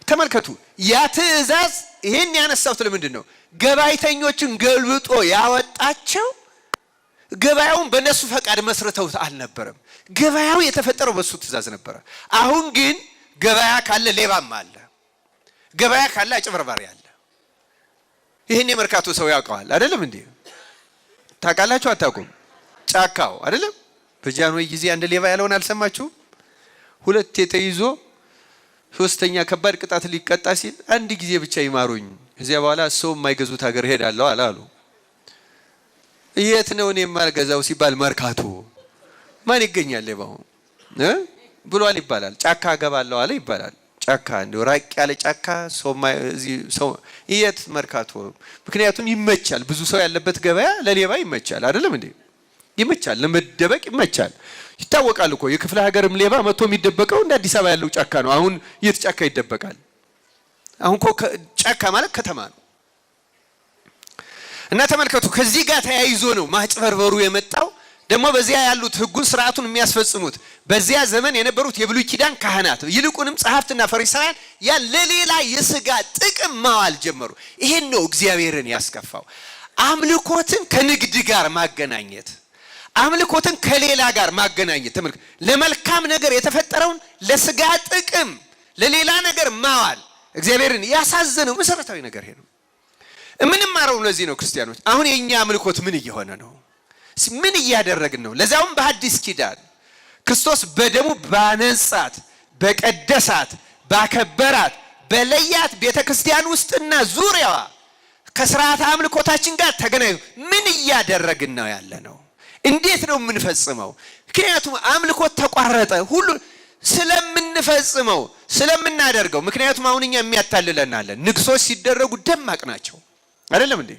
ተመልከቱ። ያ ትእዛዝ ይሄን ያነሳው ለምንድን ነው? ገባይተኞችን ገልብጦ ያወጣቸው ገበያውን በእነሱ ፈቃድ መስርተው አልነበረም። ገበያው የተፈጠረው በሱ ትእዛዝ ነበረ። አሁን ግን ገበያ ካለ ሌባም አለ፣ ገበያ ካለ አጭበርባሪ አለ። ይሄን የመርካቶ ሰው ያውቀዋል አይደለም እንዴ? ታውቃላችሁ አታውቁም? ጫካው አይደለም በጃንሆይ ጊዜ አንድ ሌባ ያለውን አልሰማችሁም? ሁለቴ ተይዞ ሶስተኛ ከባድ ቅጣት ሊቀጣ ሲል አንድ ጊዜ ብቻ ይማሩኝ እዚያ በኋላ ሰው የማይገዙት ሀገር ሄዳለሁ አላሉ። የት ነው እኔ የማልገዛው ሲባል መርካቶ። ማን ይገኛል ሌባው ብሏል ይባላል። ጫካ ገባለሁ አለ ይባላል። ጫካ እንደው ራቅ ያለ ጫካ ሰው የት መርካቶ። ምክንያቱም ይመቻል፣ ብዙ ሰው ያለበት ገበያ ለሌባ ይመቻል አይደለም እንዴ? ይመቻል፣ ለመደበቅ ይመቻል። ይታወቃል እኮ የክፍለ ሀገርም ሌባ መጥቶ የሚደበቀው እንደ አዲስ አበባ ያለው ጫካ ነው። አሁን የት ጫካ ይደበቃል? አሁን እኮ ጫካ ማለት ከተማ ነው። እና ተመልከቱ፣ ከዚህ ጋር ተያይዞ ነው ማጭበርበሩ የመጣው። ደግሞ በዚያ ያሉት ሕጉን ስርዓቱን የሚያስፈጽሙት በዚያ ዘመን የነበሩት የብሉይ ኪዳን ካህናት ይልቁንም ጸሐፍትና ፈሪሳውያን ያ ለሌላ የሥጋ ጥቅም ማዋል ጀመሩ። ይሄን ነው እግዚአብሔርን ያስከፋው። አምልኮትን ከንግድ ጋር ማገናኘት፣ አምልኮትን ከሌላ ጋር ማገናኘት። ተመልከቱ፣ ለመልካም ነገር የተፈጠረውን ለሥጋ ጥቅም ለሌላ ነገር ማዋል እግዚአብሔርን ያሳዘነው መሰረታዊ ነገር ይሄ ነው። የምንማረው ለዚህ ነው ክርስቲያኖች። አሁን የኛ አምልኮት ምን እየሆነ ነው? ምን እያደረግን ነው? ለዛውም በአዲስ ኪዳን ክርስቶስ በደሙ ባነጻት፣ በቀደሳት፣ ባከበራት፣ በለያት ቤተክርስቲያን ውስጥና ዙሪያዋ ከስርዓተ አምልኮታችን ጋር ተገናኝቶ ምን እያደረግን ነው ያለ ነው? እንዴት ነው የምንፈጽመው? ምክንያቱም አምልኮት ተቋረጠ ሁሉ ስለምንፈጽመው ስለምናደርገው። ምክንያቱም አሁን እኛ የሚያታልለናል። ንግሶች ሲደረጉ ደማቅ ናቸው አይደለም እንዴ?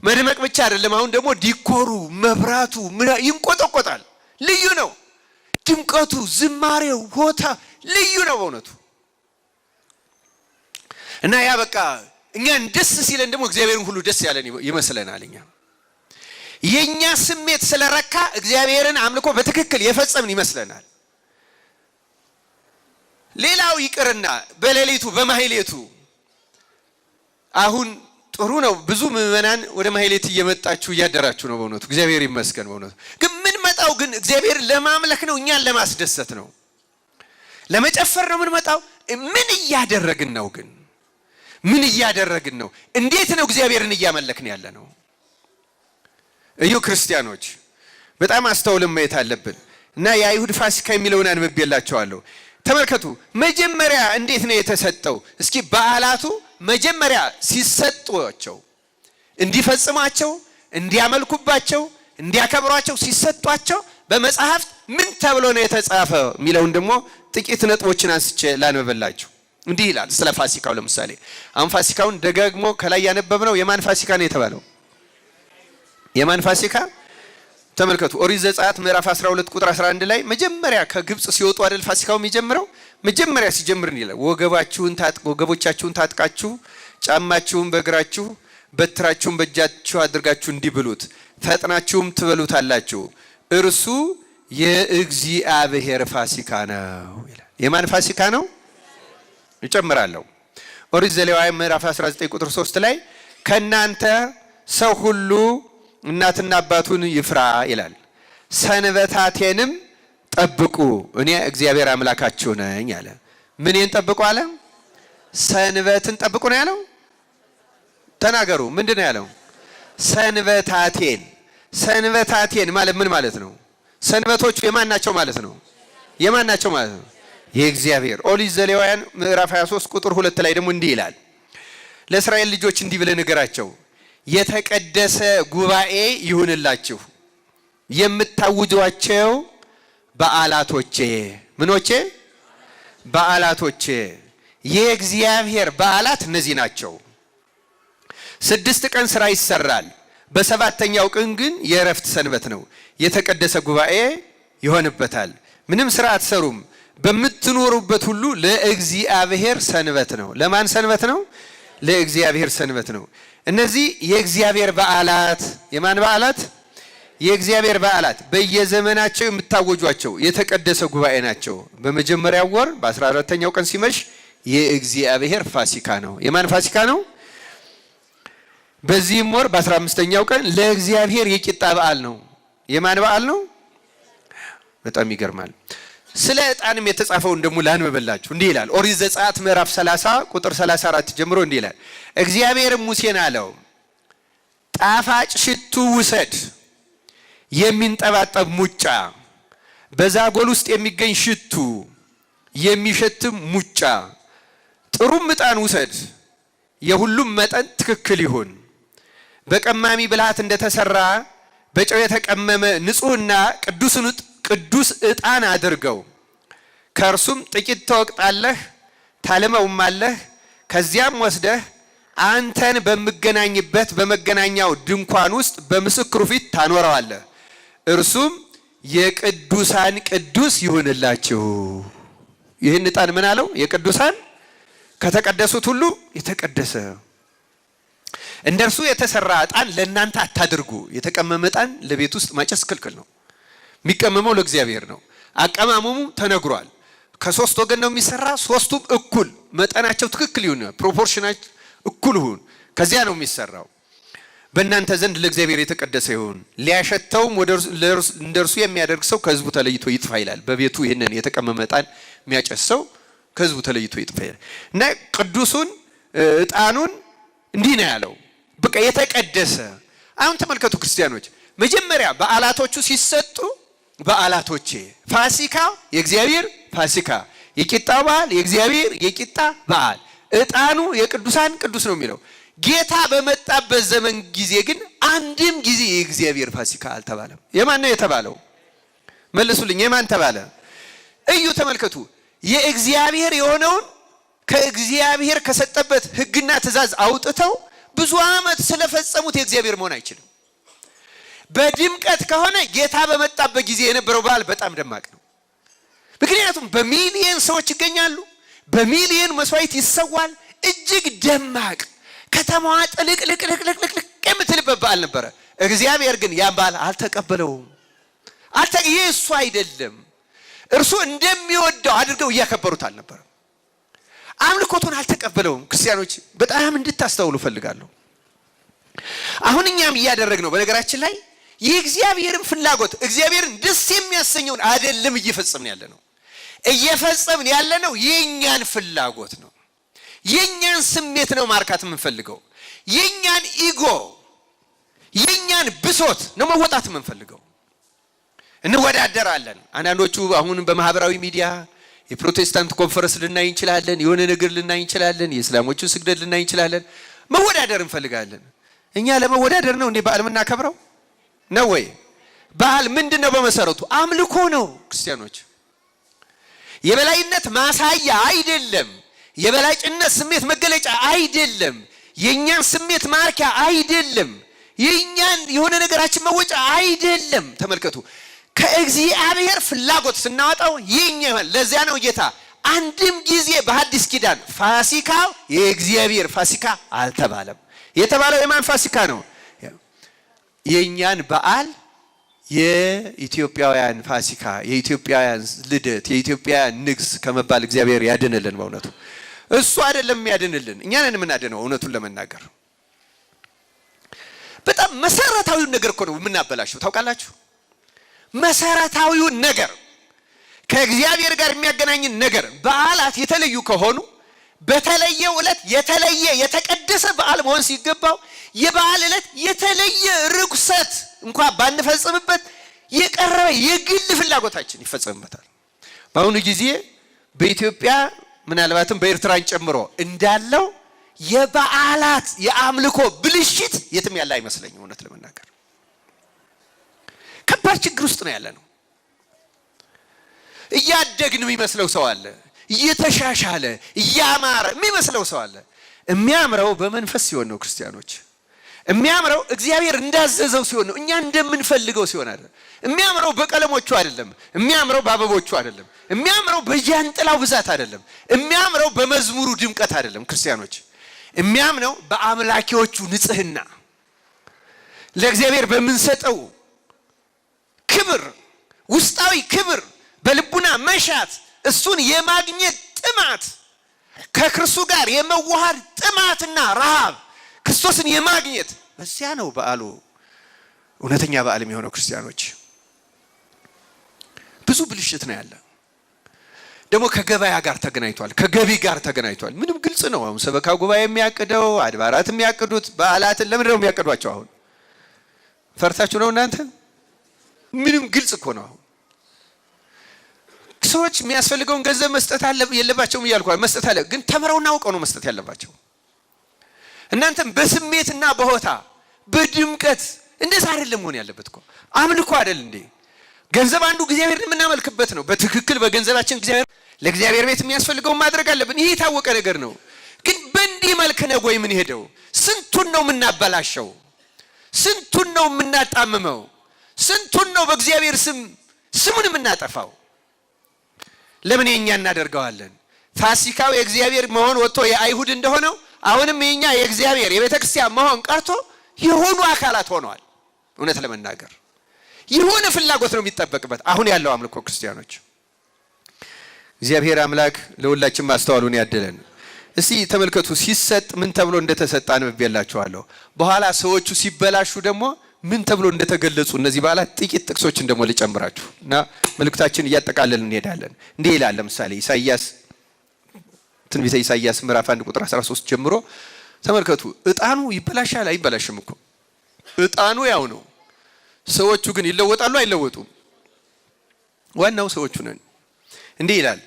መድመቅ ብቻ አይደለም፣ አሁን ደግሞ ዲኮሩ መብራቱ ይንቆጠቆጣል። ልዩ ነው ድምቀቱ፣ ዝማሬው፣ ሆታ ልዩ ነው በእውነቱ። እና ያ በቃ እኛን ደስ ሲለን ደግሞ እግዚአብሔርን ሁሉ ደስ ያለን ይመስለናል። የኛ ስሜት ስለረካ እግዚአብሔርን አምልኮ በትክክል የፈጸምን ይመስለናል። ሌላው ይቅርና በሌሊቱ በማህሌቱ አሁን ጥሩ ነው። ብዙ ምዕመናን ወደ ማህሌት እየመጣችሁ እያደራችሁ ነው በእውነቱ እግዚአብሔር ይመስገን። በእውነቱ ግን ምን መጣው ግን እግዚአብሔር ለማምለክ ነው፣ እኛን ለማስደሰት ነው፣ ለመጨፈር ነው ምን መጣው። ምን እያደረግን ነው ግን? ምን እያደረግን ነው? እንዴት ነው እግዚአብሔርን እያመለክን ያለ ነው? እዩ ክርስቲያኖች በጣም አስተውለን ማየት አለብን። እና የአይሁድ ፋሲካ የሚለውን አንብቤላችኋለሁ። ተመልከቱ መጀመሪያ እንዴት ነው የተሰጠው? እስኪ በዓላቱ መጀመሪያ ሲሰጧቸው እንዲፈጽሟቸው፣ እንዲያመልኩባቸው፣ እንዲያከብሯቸው ሲሰጧቸው በመጽሐፍት ምን ተብሎ ነው የተጻፈ የሚለውን ደግሞ ጥቂት ነጥቦችን አንስቼ ላንብብላችሁ። እንዲህ ይላል ስለ ፋሲካው። ለምሳሌ አሁን ፋሲካውን ደጋግሞ ከላይ ያነበብነው የማን ፋሲካ ነው የተባለው? የማን ፋሲካ? ተመልከቱ ኦሪት ዘጸአት ምዕራፍ 12 ቁጥር 11 ላይ መጀመሪያ ከግብጽ ሲወጡ አይደል ፋሲካው የሚጀምረው? መጀመሪያ ሲጀምር ይላል ወገቦቻችሁን ታጥቃችሁ ጫማችሁን በእግራችሁ በትራችሁን በእጃችሁ አድርጋችሁ እንዲብሉት ፈጥናችሁም ትበሉታላችሁ፣ እርሱ የእግዚአብሔር ፋሲካ ነው ይላል። የማን ፋሲካ ነው? ይጨምራለሁ። ኦሪት ዘሌዋውያን ምዕራፍ 19 ቁጥር 3 ላይ ከናንተ ሰው ሁሉ እናትና አባቱን ይፍራ ይላል፣ ሰንበታቴንም ጠብቁ እኔ እግዚአብሔር አምላካችሁ ነኝ አለ። ምንን ጠብቁ አለ? ሰንበትን ጠብቁ ነው ያለው። ተናገሩ፣ ምንድነው ያለው? ሰንበታቴን። ሰንበታቴን ማለት ምን ማለት ነው? ሰንበቶቹ የማን ናቸው ማለት ነው? የማን ናቸው ማለት ነው? የእግዚአብሔር። ኦሪት ዘሌዋውያን ምዕራፍ 23 ቁጥር 2 ላይ ደግሞ እንዲህ ይላል፣ ለእስራኤል ልጆች እንዲህ ብለህ ንገራቸው የተቀደሰ ጉባኤ ይሁንላችሁ፣ የምታውጇቸው በዓላቶቼ ምኖቼ? በዓላቶቼ የእግዚአብሔር በዓላት እነዚህ ናቸው። 6 ቀን ስራ ይሰራል፣ በሰባተኛው ቀን ግን የእረፍት ሰንበት ነው፣ የተቀደሰ ጉባኤ ይሆንበታል። ምንም ስራ አትሰሩም፣ በምትኖሩበት ሁሉ ለእግዚአብሔር ሰንበት ነው። ለማን ሰንበት ነው? ለእግዚአብሔር ሰንበት ነው። እነዚህ የእግዚአብሔር በዓላት። የማን በዓላት? የእግዚአብሔር በዓላት በየዘመናቸው የምታወጇቸው የተቀደሰ ጉባኤ ናቸው። በመጀመሪያው ወር በ14ኛው ቀን ሲመሽ የእግዚአብሔር ፋሲካ ነው። የማን ፋሲካ ነው? በዚህም ወር በ15ኛው ቀን ለእግዚአብሔር የቂጣ በዓል ነው። የማን በዓል ነው? በጣም ይገርማል። ስለ ዕጣንም የተጻፈውን ደግሞ ላንብብላችሁ። እንዲህ ይላል ኦሪት ዘጸአት ምዕራፍ 30 ቁጥር 34 ጀምሮ እንዲህ ይላል። እግዚአብሔርም ሙሴን አለው ጣፋጭ ሽቱ ውሰድ፣ የሚንጠባጠብ ሙጫ፣ በዛጎል ውስጥ የሚገኝ ሽቱ የሚሸትም ሙጫ፣ ጥሩም ዕጣን ውሰድ፣ የሁሉም መጠን ትክክል ይሁን። በቀማሚ ብልሃት እንደተሰራ በጨው የተቀመመ ንጹሕና ቅዱስ ዕጣን አድርገው። ከእርሱም ጥቂት ተወቅጣለህ፣ ታልመውማለህ። ከዚያም ወስደህ አንተን በምገናኝበት በመገናኛው ድንኳን ውስጥ በምስክሩ ፊት ታኖረዋለህ። እርሱም የቅዱሳን ቅዱስ ይሁንላችሁ። ይህን ዕጣን ምን አለው? የቅዱሳን ከተቀደሱት ሁሉ የተቀደሰ። እንደርሱ የተሰራ ዕጣን ለእናንተ አታድርጉ። የተቀመመ ዕጣን ለቤት ውስጥ ማጨስ ክልክል ነው። የሚቀመመው ለእግዚአብሔር ነው። አቀማመሙ ተነግሯል። ከሶስት ወገን ነው የሚሰራ። ሶስቱም እኩል መጠናቸው ትክክል ይሁን፣ ፕሮፖርሽናቸው እኩል ይሁን። ከዚያ ነው የሚሰራው። በእናንተ ዘንድ ለእግዚአብሔር የተቀደሰ ይሁን። ሊያሸተውም እንደርሱ የሚያደርግ ሰው ከሕዝቡ ተለይቶ ይጥፋ ይላል። በቤቱ ይህንን የተቀመመ ዕጣን የሚያጨስ ሰው ከሕዝቡ ተለይቶ ይጥፋ ይላል እና ቅዱሱን ዕጣኑን እንዲህ ነው ያለው፣ በቃ የተቀደሰ። አሁን ተመልከቱ ክርስቲያኖች፣ መጀመሪያ በዓላቶቹ ሲሰጡ በዓላቶቼ፣ ፋሲካ የእግዚአብሔር ፋሲካ፣ የቂጣ በዓል የእግዚአብሔር የቂጣ በዓል፣ ዕጣኑ የቅዱሳን ቅዱስ ነው የሚለው። ጌታ በመጣበት ዘመን ጊዜ ግን አንድም ጊዜ የእግዚአብሔር ፋሲካ አልተባለም። የማን ነው የተባለው? መልሱልኝ፣ የማን ተባለ? እዩ ተመልከቱ። የእግዚአብሔር የሆነውን ከእግዚአብሔር ከሰጠበት ሕግና ትእዛዝ አውጥተው ብዙ ዓመት ስለፈጸሙት የእግዚአብሔር መሆን አይችልም። በድምቀት ከሆነ ጌታ በመጣበት ጊዜ የነበረው በዓል በጣም ደማቅ ነው። ምክንያቱም በሚሊየን ሰዎች ይገኛሉ፣ በሚሊየን መስዋዕት ይሰዋል። እጅግ ደማቅ ከተማዋ ጥልቅልቅልቅልቅ የምትልበት በዓል ነበረ። እግዚአብሔር ግን ያን በዓል አልተቀበለውም። ይህ እሱ አይደለም፣ እርሱ እንደሚወደው አድርገው እያከበሩት አልነበረም። አምልኮቱን አልተቀበለውም። ክርስቲያኖች በጣም እንድታስተውሉ ፈልጋለሁ። አሁን እኛም እያደረግነው በነገራችን ላይ የእግዚአብሔርን ፍላጎት እግዚአብሔርን ደስ የሚያሰኘውን አይደለም እየፈጸምን ያለ ነው። እየፈጸምን ያለ ነው የኛን ፍላጎት ነው። የኛን ስሜት ነው ማርካት የምንፈልገው። የኛን ኢጎ፣ የኛን ብሶት ነው መወጣት የምንፈልገው። እንወዳደራለን። አንዳንዶቹ አሁን በማህበራዊ ሚዲያ የፕሮቴስታንት ኮንፈረንስ ልናይ እንችላለን፣ የሆነ ነገር ልናይ እንችላለን፣ የእስላሞቹን ስግደት ልናይ እንችላለን። መወዳደር እንፈልጋለን። እኛ ለመወዳደር ነው እንዴ በዓል የምናከብረው ነው ወይ? በዓል ምንድነው? በመሰረቱ አምልኮ ነው። ክርስቲያኖች የበላይነት ማሳያ አይደለም። የበላጭነት ስሜት መገለጫ አይደለም። የኛን ስሜት ማርኪያ አይደለም። የኛን የሆነ ነገራችን መወጫ አይደለም። ተመልከቱ፣ ከእግዚአብሔር ፍላጎት ስናወጣው የኛ ይሆናል። ለዚያ ነው ጌታ አንድም ጊዜ በሐዲስ ኪዳን ፋሲካ የእግዚአብሔር ፋሲካ አልተባለም። የተባለው የማን ፋሲካ ነው? የኛን በዓል የኢትዮጵያውያን ፋሲካ፣ የኢትዮጵያውያን ልደት፣ የኢትዮጵያውያን ንግስ ከመባል እግዚአብሔር ያድንልን። በእውነቱ እሱ አይደለም ያድንልን፣ እኛ ነን የምናድነው። እውነቱን ለመናገር በጣም መሰረታዊውን ነገር እኮ ነው የምናበላሸው። ታውቃላችሁ? መሰረታዊውን ነገር ከእግዚአብሔር ጋር የሚያገናኝን ነገር በዓላት የተለዩ ከሆኑ በተለየው ዕለት የተለየ የተቀደሰ በዓል መሆን ሲገባው የበዓል ዕለት የተለየ ርኩሰት እንኳን ባንፈጽምበት የቀረበ የግል ፍላጎታችን ይፈጸምበታል። በአሁኑ ጊዜ በኢትዮጵያ ምናልባትም በኤርትራን ጨምሮ እንዳለው የበዓላት የአምልኮ ብልሽት የትም ያለ አይመስለኝም። እውነት ለመናገር ከባድ ችግር ውስጥ ነው ያለ ነው። እያደግን የሚመስለው ሰው አለ፣ እየተሻሻለ እያማረ የሚመስለው ሰው አለ። የሚያምረው በመንፈስ ሲሆን ነው። ክርስቲያኖች የሚያምረው እግዚአብሔር እንዳዘዘው ሲሆን ነው። እኛ እንደምንፈልገው ሲሆን አይደለም። የሚያምረው በቀለሞቹ አይደለም። የሚያምረው በአበቦቹ አይደለም። የሚያምረው በጃንጥላው ብዛት አይደለም። የሚያምረው በመዝሙሩ ድምቀት አይደለም። ክርስቲያኖች የሚያምነው በአምላኪዎቹ ንጽህና፣ ለእግዚአብሔር በምንሰጠው ክብር፣ ውስጣዊ ክብር፣ በልቡና መሻት፣ እሱን የማግኘት ጥማት፣ ከክርስቶስ ጋር የመዋሃድ ጥማትና ረሃብ፣ ክርስቶስን የማግኘት በዚያ ነው በዓሉ እውነተኛ በዓል የሚሆነው። ክርስቲያኖች ብዙ ብልሽት ነው ያለ። ደግሞ ከገበያ ጋር ተገናኝቷል፣ ከገቢ ጋር ተገናኝቷል። ምንም ግልጽ ነው። አሁን ሰበካ ጉባኤ የሚያቅደው አድባራት የሚያቅዱት በዓላትን ለምን ነው የሚያቅዷቸው? አሁን ፈርታችሁ ነው እናንተ? ምንም ግልጽ እኮ ነው። አሁን ሰዎች የሚያስፈልገውን ገንዘብ መስጠት የለባቸውም እያልኩ መስጠት አለ፣ ግን ተምረውና አውቀው ነው መስጠት ያለባቸው። እናንተም በስሜትና በሆታ በድምቀት እንደዛ አይደለም መሆን ያለበት እኮ። አምልኮ አይደል እንዴ? ገንዘብ አንዱ እግዚአብሔርን የምናመልክበት ነው። በትክክል በገንዘባችን ለእግዚአብሔር ቤት የሚያስፈልገውን ማድረግ አለብን። ይሄ የታወቀ ነገር ነው። ግን በእንዲህ መልክ ነው ወይ ምን ሄደው? ስንቱን ነው የምናበላሸው? ስንቱን ነው የምናጣምመው? ስንቱን ነው በእግዚአብሔር ስሙን የምናጠፋው? ለምን የኛ እናደርገዋለን? ፋሲካው የእግዚአብሔር መሆን ወጥቶ የአይሁድ እንደሆነው አሁንም የኛ የእግዚአብሔር የቤተክርስቲያን መሆን ቀርቶ የሆኑ አካላት ሆነዋል። እውነት ለመናገር የሆነ ፍላጎት ነው የሚጠበቅበት አሁን ያለው አምልኮ። ክርስቲያኖች እግዚአብሔር አምላክ ለሁላችን ማስተዋሉን ያደለን። እስቲ ተመልከቱ፣ ሲሰጥ ምን ተብሎ እንደተሰጠ አንብቤላችኋለሁ። በኋላ ሰዎቹ ሲበላሹ ደግሞ ምን ተብሎ እንደተገለጹ እነዚህ በዓላት ጥቂት ጥቅሶችን ደግሞ ልጨምራችሁ እና መልእክታችን እያጠቃለልን እንሄዳለን። እንዲህ ይላል። ለምሳሌ ትንቢተ ኢሳይያስ ምዕራፍ 1 ቁጥር 13 ጀምሮ ተመልከቱ። ዕጣኑ ይበላሻል አይበላሽም እኮ። ዕጣኑ ያው ነው። ሰዎቹ ግን ይለወጣሉ አይለወጡም? ዋናው ሰዎቹ ነን። እንዲህ ይላል፣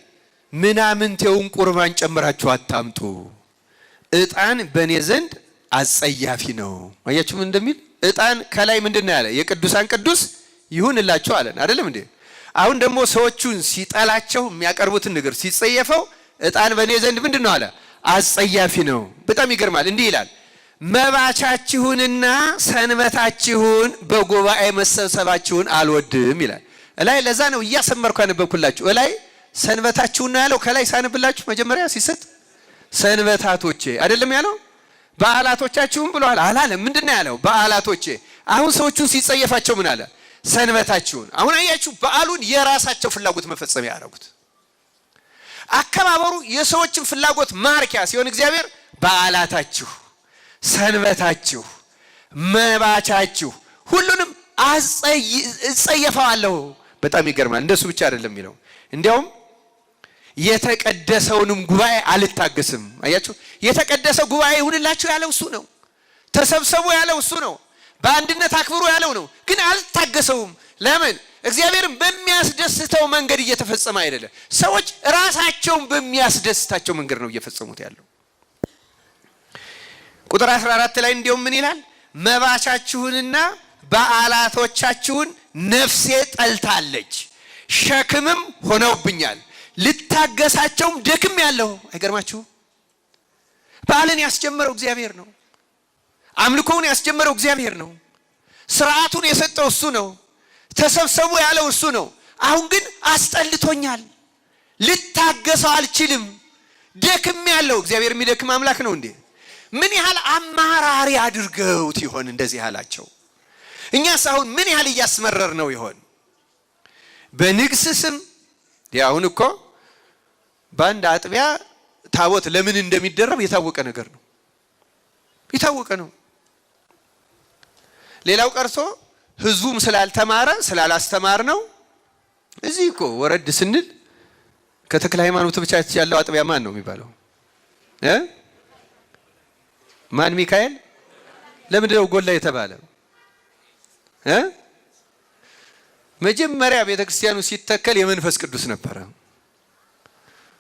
ምናምንቴውን ቁርባን ጨምራችሁ አታምጡ፣ ዕጣን በእኔ ዘንድ አጸያፊ ነው። አያችሁ ምን እንደሚል? ዕጣን ከላይ ምንድነው ያለ? የቅዱሳን ቅዱስ ይሁንላችሁ አለን አይደለም እንዴ? አሁን ደግሞ ሰዎቹን ሲጠላቸው የሚያቀርቡትን ነገር ሲጸየፈው ዕጣን በእኔ ዘንድ ምንድነው አለ? አጸያፊ ነው። በጣም ይገርማል። እንዲህ ይላል፣ መባቻችሁንና ሰንበታችሁን በጉባኤ መሰብሰባችሁን አልወድም ይላል። እላይ ለዛ ነው እያሰመርኩ ያነበብኩላችሁ። እላይ ሰንበታችሁን ነው ያለው። ከላይ ሳነብላችሁ መጀመሪያ ሲሰጥ ሰንበታቶቼ አይደለም ያለው? በዓላቶቻችሁን ብሏል አላለም? ምንድነው ያለው? በዓላቶቼ። አሁን ሰዎቹን ሲጸየፋቸው ምን አለ? ሰንበታችሁን። አሁን አያችሁ፣ በዓሉን የራሳቸው ፍላጎት መፈጸሚያ ያደረጉት። አከባበሩ የሰዎችን ፍላጎት ማርኪያ ሲሆን እግዚአብሔር በዓላታችሁ፣ ሰንበታችሁ፣ መባቻችሁ ሁሉንም እጸየፈዋለሁ። በጣም ይገርማል። እንደሱ ብቻ አይደለም የሚለው፣ እንዲያውም የተቀደሰውንም ጉባኤ አልታገስም። አያችሁ፣ የተቀደሰ ጉባኤ ይሁንላችሁ ያለው እሱ ነው። ተሰብሰቡ ያለው እሱ ነው። በአንድነት አክብሩ ያለው ነው። ግን አልታገሰውም። ለምን? እግዚአብሔርን በሚያስደስተው መንገድ እየተፈጸመ አይደለም። ሰዎች ራሳቸውን በሚያስደስታቸው መንገድ ነው እየፈጸሙት ያለው። ቁጥር 14 ላይ እንዲያውም ምን ይላል? መባቻችሁንና በዓላቶቻችሁን ነፍሴ ጠልታለች፣ ሸክምም ሆነውብኛል፣ ልታገሳቸውም ደክም ያለው። አይገርማችሁ? በዓልን ያስጀመረው እግዚአብሔር ነው። አምልኮውን ያስጀመረው እግዚአብሔር ነው። ስርዓቱን የሰጠው እሱ ነው። ተሰብሰቡ ያለው እሱ ነው። አሁን ግን አስጠልቶኛል፣ ልታገሰው አልችልም፣ ደክም ያለው። እግዚአብሔር የሚደክም አምላክ ነው እንዴ? ምን ያህል አማራሪ አድርገውት ይሆን እንደዚህ ያላቸው? እኛስ አሁን ምን ያህል እያስመረር ነው ይሆን? በንግስ ስም ያሁን እኮ በአንድ አጥቢያ ታቦት ለምን እንደሚደረብ የታወቀ ነገር ነው። የታወቀ ነው። ሌላው ቀርቶ ህዝቡም ስላልተማረ ስላላስተማር ነው። እዚህ እኮ ወረድ ስንል ከተክለ ሃይማኖት ብቻ ያለው አጥቢያ ማን ነው የሚባለው? ማን? ሚካኤል። ለምንድነው ጎላ የተባለ? መጀመሪያ ቤተክርስቲያኑ ሲተከል የመንፈስ ቅዱስ ነበረ።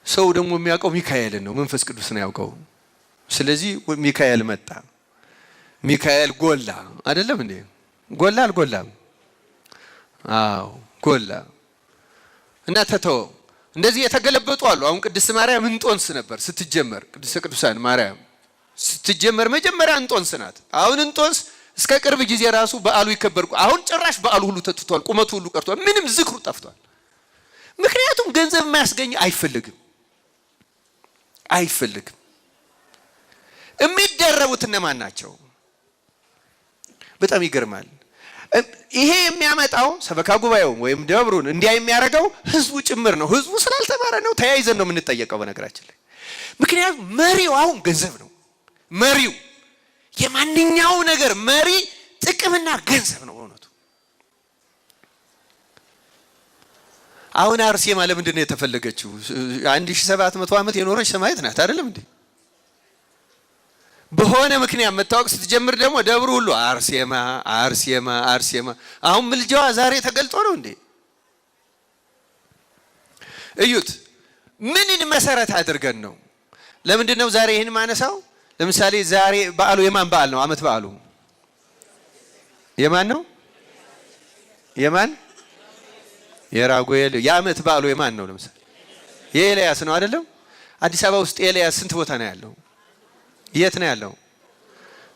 ሰው ደግሞ የሚያውቀው ሚካኤልን ነው፣ መንፈስ ቅዱስን ያውቀው። ስለዚህ ሚካኤል መጣ። ሚካኤል ጎላ አይደለም እንዴ? ጎላ አልጎላም? አዎ ጎላ እና ተተወ። እንደዚህ የተገለበጡ አሉ። አሁን ቅድስት ማርያም እንጦንስ ነበር ስትጀመር። ቅድስተ ቅዱሳን ማርያም ስትጀመር መጀመሪያ እንጦንስ ናት። አሁን እንጦንስ እስከ ቅርብ ጊዜ ራሱ በዓሉ ይከበር። አሁን ጭራሽ በዓሉ ሁሉ ተትቷል፣ ቁመቱ ሁሉ ቀርቷል፣ ምንም ዝክሩ ጠፍቷል። ምክንያቱም ገንዘብ የማያስገኝ አይፈልግም። የሚደረቡት እነማን ናቸው? በጣም ይገርማል። ይሄ የሚያመጣው ሰበካ ጉባኤው ወይም ደብሩን እንዲያ የሚያደርገው ህዝቡ ጭምር ነው። ህዝቡ ስላልተማረ ነው። ተያይዘን ነው የምንጠየቀው በነገራችን ላይ። ምክንያቱም መሪው አሁን ገንዘብ ነው። መሪው የማንኛው ነገር መሪ ጥቅምና ገንዘብ ነው በእውነቱ። አሁን አርሴማ ለምንድን ነው የተፈለገችው? 1700 ዓመት የኖረች ሰማዕት ናት አይደለም እንዴ? በሆነ ምክንያት መታወቅ ስትጀምር ደግሞ ደብሩ ሁሉ አርሴማ አርሴማ አርሴማ። አሁን ምልጃዋ ዛሬ ተገልጦ ነው እንዴ? እዩት። ምንን መሰረት አድርገን ነው? ለምንድን ነው ዛሬ ይህን ማነሳው? ለምሳሌ ዛሬ በዓሉ የማን በዓል ነው? ዓመት በዓሉ የማን ነው? የማን? የራጉኤል። የዓመት በዓሉ የማን ነው? ለምሳሌ የኤልያስ ነው አይደለም? አዲስ አበባ ውስጥ ኤልያስ ስንት ቦታ ነው ያለው? የት ነው ያለው?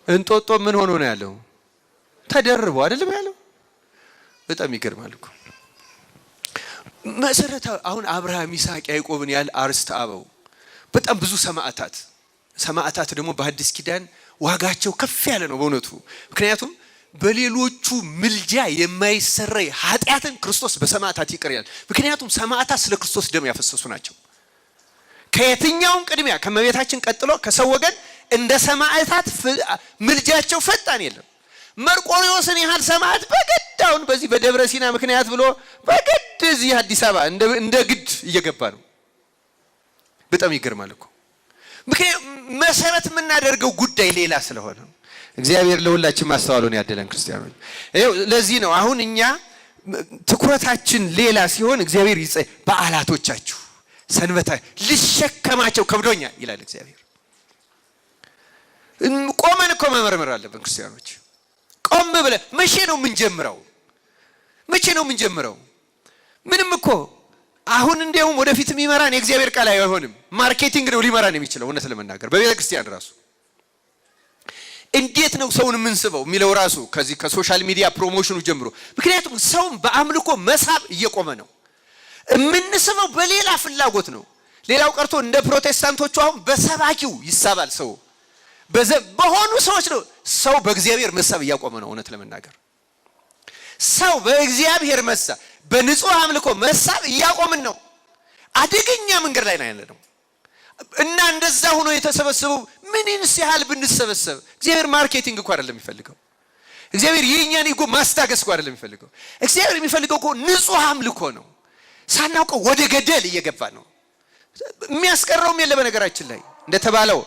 እንጦጦ ምን ሆኖ ነው ያለው? ተደርቦ አይደለም ያለው? በጣም ይገርማል እኮ መሰረታዊ። አሁን አብርሃም፣ ይስሐቅ፣ ያዕቆብን ያህል አርስተ አበው በጣም ብዙ ሰማዕታት ደግሞ በአዲስ ኪዳን ዋጋቸው ከፍ ያለ ነው በእውነቱ። ምክንያቱም በሌሎቹ ምልጃ የማይሰረይ ኃጢአትን ክርስቶስ በሰማዕታት ይቅር ይላል። ምክንያቱም ሰማዕታት ስለ ክርስቶስ ደም ያፈሰሱ ናቸው። ከየትኛውም ቅድሚያ ከመቤታችን ቀጥሎ ከሰው ወገን እንደ ሰማዕታት ምልጃቸው ፈጣን የለም። መርቆሬዎስን ያህል ሰማዕት በግድ አሁን በዚህ በደብረ ሲና ምክንያት ብሎ በግድ እዚህ አዲስ አበባ እንደ ግድ እየገባ ነው። በጣም ይገርማል እኮ ምክንያቱም መሰረት የምናደርገው ጉዳይ ሌላ ስለሆነ። እግዚአብሔር ለሁላችን ማስተዋሉን ያደለን ክርስቲያኖች። ለዚህ ነው አሁን እኛ ትኩረታችን ሌላ ሲሆን እግዚአብሔር በዓላቶቻችሁ ሰንበታ ልሸከማቸው ከብዶኛል ይላል እግዚአብሔር። ቆመን እኮ መመርመር አለብን ክርስቲያኖች። ቆም ብለን መቼ ነው የምንጀምረው? መቼ ነው የምንጀምረው? ምንም እኮ አሁን እንዲያውም ወደፊት የሚመራን የእግዚአብሔር ቃል አይሆንም። ማርኬቲንግ ነው ሊመራን የሚችለው። እውነት ለመናገር በቤተ ክርስቲያን ራሱ እንዴት ነው ሰውን የምንስበው የሚለው ራሱ ከዚህ ከሶሻል ሚዲያ ፕሮሞሽኑ ጀምሮ። ምክንያቱም ሰውን በአምልኮ መሳብ እየቆመ ነው። የምንስበው በሌላ ፍላጎት ነው። ሌላው ቀርቶ እንደ ፕሮቴስታንቶቹ አሁን በሰባኪው ይሳባል ሰው በሆኑ ሰዎች ነው። ሰው በእግዚአብሔር መሳብ እያቆመ ነው። እውነት ለመናገር ሰው በእግዚአብሔር መሳብ በንጹህ አምልኮ መሳብ እያቆምን ነው። አደገኛ መንገድ ላይ ነው ያለነው። እና እንደዛ ሆኖ የተሰበሰቡ ምንንስ ያህል ብንሰበሰብ እግዚአብሔር ማርኬቲንግ እኮ አይደለም የሚፈልገው። እግዚአብሔር የኛን እኮ ማስታገስ እኮ አይደለም የሚፈልገው። እግዚአብሔር የሚፈልገው እኮ ንጹህ አምልኮ ነው። ሳናውቀው ወደ ገደል እየገባ ነው። የሚያስቀረውም የለ። በነገራችን ላይ እንደተባለው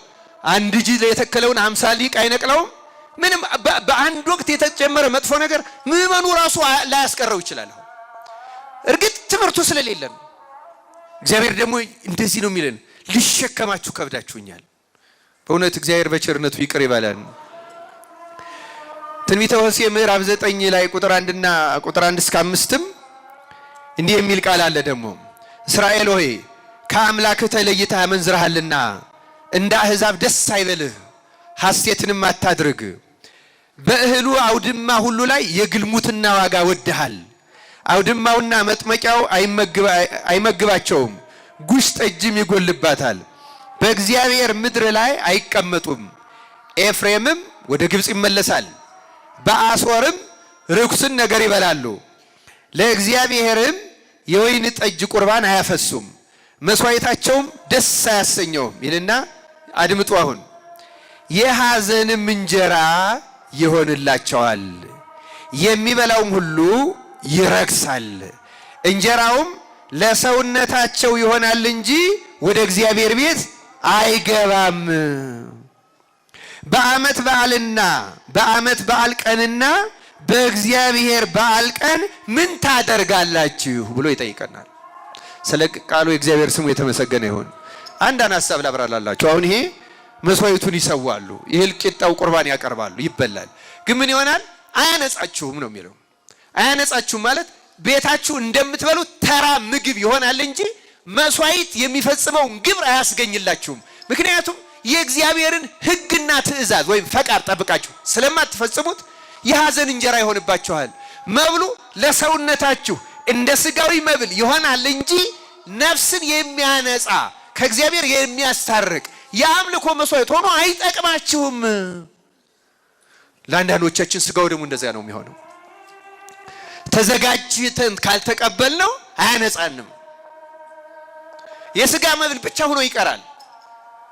አንድ እጅ የተከለውን 50 ሊቅ አይነቅለውም። ምንም በአንድ ወቅት የተጨመረ መጥፎ ነገር ምዕመኑ ራሱ ላያስቀረው ይችላል። እርግጥ ትምህርቱ ስለሌለ ነው። እግዚአብሔር ደግሞ እንደዚህ ነው የሚለን፣ ልሸከማችሁ ከብዳችሁኛል። በእውነት እግዚአብሔር በቸርነቱ ይቅር ይበላል። ትንቢተ ሆሴዕ ምዕራፍ 9 ላይ ቁጥር 1 እስከ 5 እንዲህ የሚል ቃል አለ። ደግሞ እስራኤል ሆይ ከአምላክህ ተለይተህ አመንዝረሃልና እንደ አሕዛብ ደስ አይበልህ፣ ሐሴትንም አታድርግ። በእህሉ አውድማ ሁሉ ላይ የግልሙትና ዋጋ ወድሃል። አውድማውና መጥመቂያው አይመግባቸውም፣ ጉሽ ጠጅም ይጎልባታል። በእግዚአብሔር ምድር ላይ አይቀመጡም። ኤፍሬምም ወደ ግብፅ ይመለሳል፣ በአሦርም ርኩስን ነገር ይበላሉ። ለእግዚአብሔርም የወይን ጠጅ ቁርባን አያፈሱም፣ መስዋዕታቸውም ደስ አያሰኘውም ይልና አድምጡ። አሁን የሐዘንም እንጀራ ይሆንላቸዋል፣ የሚበላውም ሁሉ ይረክሳል። እንጀራውም ለሰውነታቸው ይሆናል እንጂ ወደ እግዚአብሔር ቤት አይገባም። በዓመት በዓል ቀንና በእግዚአብሔር በዓል ቀን ምን ታደርጋላችሁ ብሎ ይጠይቀናል። ስለ ቃሉ የእግዚአብሔር ስሙ የተመሰገነ ይሁን። አንዳንድ ሐሳብ ላብራራላችሁ። አሁን ይሄ መስዋዕቱን ይሰዋሉ፣ ይሄ ቂጣው ቁርባን ያቀርባሉ፣ ይበላል። ግን ምን ይሆናል? አያነጻችሁም ነው የሚለው። አያነጻችሁም ማለት ቤታችሁ እንደምትበሉት ተራ ምግብ ይሆናል እንጂ መስዋዕት የሚፈጽመውን ግብር አያስገኝላችሁም። ምክንያቱም የእግዚአብሔርን ሕግና ትእዛዝ ወይም ፈቃድ ጠብቃችሁ ስለማትፈጽሙት የሐዘን እንጀራ ይሆንባችኋል። መብሉ ለሰውነታችሁ እንደ ስጋዊ መብል ይሆናል እንጂ ነፍስን የሚያነጻ ከእግዚአብሔር የሚያስታርቅ የአምልኮ መስዋዕት ሆኖ አይጠቅማችሁም። ለአንዳንዶቻችን ስጋው ደግሞ እንደዚያ ነው የሚሆነው። ተዘጋጅተን ካልተቀበልነው አያነጻንም። የስጋ መብል ብቻ ሆኖ ይቀራል።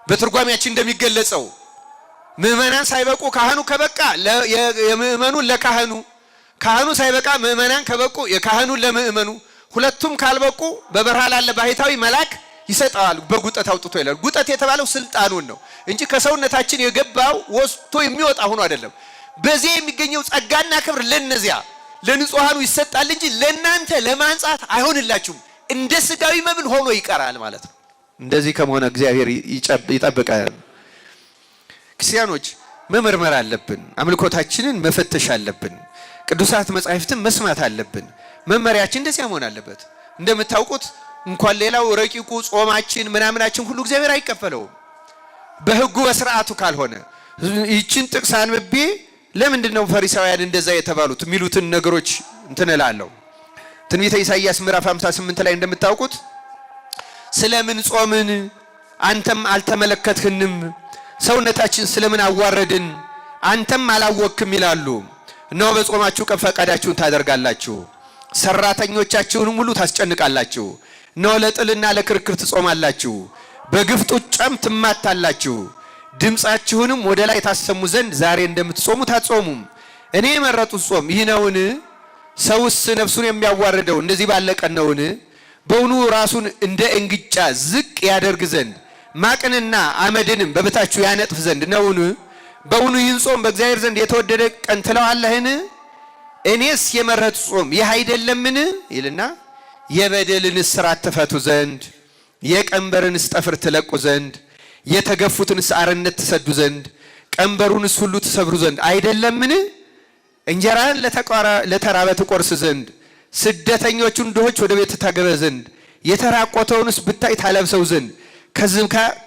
በትርጓሜያችን እንደሚገለጸው ምዕመናን ሳይበቁ ካህኑ ከበቃ የምዕመኑን ለካህኑ፣ ካህኑ ሳይበቃ ምዕመናን ከበቁ የካህኑን ለምዕመኑ፣ ሁለቱም ካልበቁ በበረሃ ላለ ባሕታዊ መልአክ ይሰጣል በጉጠት አውጥቶ ይላል። ጉጠት የተባለው ስልጣኑን ነው እንጂ ከሰውነታችን የገባው ወስቶ የሚወጣ ሆኖ አይደለም። በዚህ የሚገኘው ጸጋና ክብር ለነዚያ ለንጹሃኑ ይሰጣል እንጂ ለናንተ ለማንጻት አይሆንላችሁም። እንደ ስጋዊ መብል ሆኖ ይቀራል ማለት ነው። እንደዚህ ከመሆነ እግዚአብሔር ይጠብቃል። ክርስቲያኖች መመርመር አለብን። አምልኮታችንን መፈተሽ አለብን። ቅዱሳት መጻሕፍትን መስማት አለብን። መመሪያችን እንደዚያ መሆን አለበት። እንደምታውቁት እንኳን ሌላው ረቂቁ ጾማችን ምናምናችን ሁሉ እግዚአብሔር አይቀበለውም በሕጉ በስርዓቱ ካልሆነ። ይችን ጥቅስ አንብቤ ለምንድነው ፈሪሳውያን እንደዛ የተባሉት የሚሉትን ነገሮች እንትንላለሁ። ትንቢተ ኢሳይያስ ምዕራፍ 58 ላይ እንደምታውቁት ስለምን ጾምን አንተም አልተመለከትህንም፣ ሰውነታችን ስለምን አዋረድን አንተም አላወክም ይላሉ። እነሆ በጾማችሁ ቀን ፈቃዳችሁን ታደርጋላችሁ፣ ሰራተኞቻችሁንም ሁሉ ታስጨንቃላችሁ። እነሆ ለጥልና ለክርክር ትጾማላችሁ፣ በግፍ ጡጫም ትማታላችሁ። ድምፃችሁንም ወደ ላይ ታሰሙ ዘንድ ዛሬ እንደምትጾሙት አትጾሙም። እኔ የመረጡት ጾም ይህ ነውን? ሰውስ ነፍሱን የሚያዋርደው እንደዚህ ባለ ቀን ነውን? በውኑ ራሱን እንደ እንግጫ ዝቅ ያደርግ ዘንድ ማቅንና አመድንም በበታችሁ ያነጥፍ ዘንድ ነውን? በውኑ ይህን ጾም በእግዚአብሔር ዘንድ የተወደደ ቀን ትለዋለህን? እኔስ የመረጡት ጾም ይህ አይደለምን? ይልና የበደልን እስራት ትፈቱ ዘንድ የቀንበርንስ ጠፍር ትለቁ ዘንድ የተገፉትንስ አርነት ትሰዱ ዘንድ ቀንበሩንስ ሁሉ ትሰብሩ ዘንድ አይደለምን? እንጀራን ለተራበ ትቆርስ ዘንድ ስደተኞቹን ድሆች ወደ ቤት ታገባ ዘንድ የተራቆተውንስ ብታይ ታለብሰው ዘንድ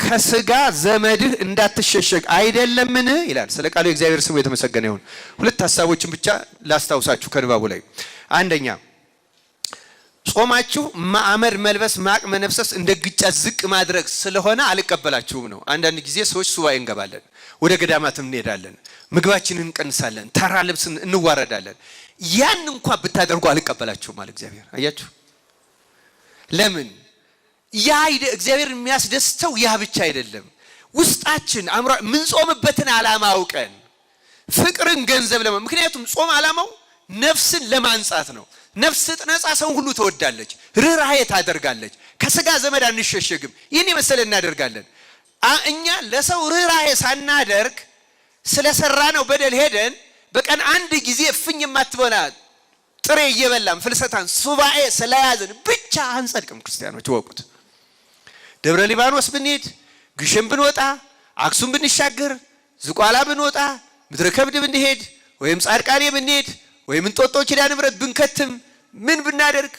ከስጋ ዘመድህ እንዳትሸሸግ አይደለምን? ይላል። ስለ ቃሉ የእግዚአብሔር ስሙ የተመሰገነ ይሁን። ሁለት ሐሳቦችን ብቻ ላስታውሳችሁ ከንባቡ ላይ። አንደኛ ጾማችሁ ማዕመድ መልበስ ማቅ መነፍሰስ እንደ ግጫ ዝቅ ማድረግ ስለሆነ አልቀበላችሁም ነው። አንዳንድ ጊዜ ሰዎች ሱባኤ እንገባለን፣ ወደ ገዳማትም እንሄዳለን፣ ምግባችንን እንቀንሳለን፣ ተራ ልብስን እንዋረዳለን። ያን እንኳን ብታደርጉ አልቀበላችሁም ማለት እግዚአብሔር። አያችሁ ለምን? ያ እግዚአብሔር የሚያስደስተው ያ ብቻ አይደለም። ውስጣችን አምራ ምን ጾምበትን ዓላማ አውቀን ፍቅርን ገንዘብ ምክንያቱም ጾም ዓላማው ነፍስን ለማንጻት ነው። ነፍስ ስትነጻ ሰው ሁሉ ትወዳለች፣ ርህራሄ ታደርጋለች፣ ከስጋ ዘመድ አንሸሸግም። ይህን የመሰለ እናደርጋለን። እኛ ለሰው ርህራሄ ሳናደርግ ስለሰራ ነው በደል ሄደን በቀን አንድ ጊዜ እፍኝ የማትበላ ጥሬ እየበላን ፍልሰታን ሱባኤ ስለያዝን ብቻ አንጸድቅም። ክርስቲያኖች ወቁት። ደብረ ሊባኖስ ብንሄድ፣ ግሸን ብንወጣ፣ አክሱም ብንሻገር፣ ዝቋላ ብንወጣ፣ ምድረ ከብድ ብንሄድ፣ ወይም ጻድቃኔ ብንሄድ፣ ወይም እንጦጦ ኪዳነ ምሕረት ብንከትም ምን ብናደርግ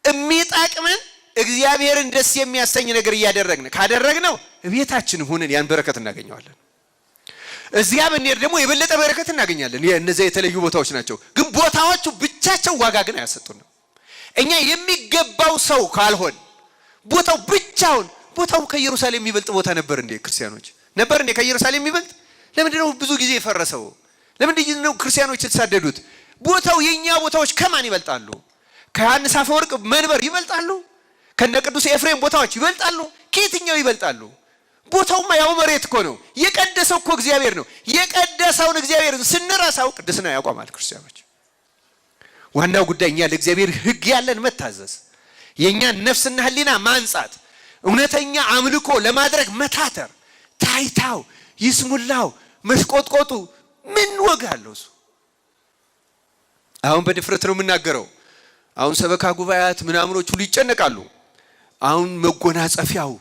የሚጠቅመን እግዚአብሔርን ደስ የሚያሰኝ ነገር እያደረግን ካደረግነው ቤታችንም ሆነን ያን በረከት እናገኘዋለን። እዚያ ብንሄድ ደግሞ የበለጠ በረከት እናገኛለን። እነዚያ የተለዩ ቦታዎች ናቸው፣ ግን ቦታዎቹ ብቻቸው ዋጋ ግን አያሰጡንም። እኛ የሚገባው ሰው ካልሆን ቦታው ብቻውን ቦታው ከኢየሩሳሌም የሚበልጥ ቦታ ነበር እንዴ? ክርስቲያኖች ነበር እንዴ ከኢየሩሳሌም የሚበልጥ? ለምንድነው ብዙ ጊዜ የፈረሰው? ለምንድነው ክርስቲያኖች የተሳደዱት? ቦታው የኛ ቦታዎች ከማን ይበልጣሉ? ከዮሐንስ አፈወርቅ መንበር ይበልጣሉ? ከነ ቅዱስ ኤፍሬም ቦታዎች ይበልጣሉ? ከየትኛው ይበልጣሉ? ቦታውማ ያው መሬት እኮ ነው። የቀደሰው እኮ እግዚአብሔር ነው። የቀደሰውን እግዚአብሔርን ስንረሳው ቅድስና ያቋማል። ክርስቲያኖች ዋናው ጉዳይ እኛ ለእግዚአብሔር ሕግ ያለን መታዘዝ፣ የኛን ነፍስና ሕሊና ማንጻት፣ እውነተኛ አምልኮ ለማድረግ መታተር። ታይታው ይስሙላው መሽቆጥቆጡ ምን ወጋለው? እሱ አሁን በድፍረት ነው የምናገረው። አሁን ሰበካ ጉባኤያት ምናምኖች ሁሉ ይጨነቃሉ። አሁን መጎናጸፊያው፣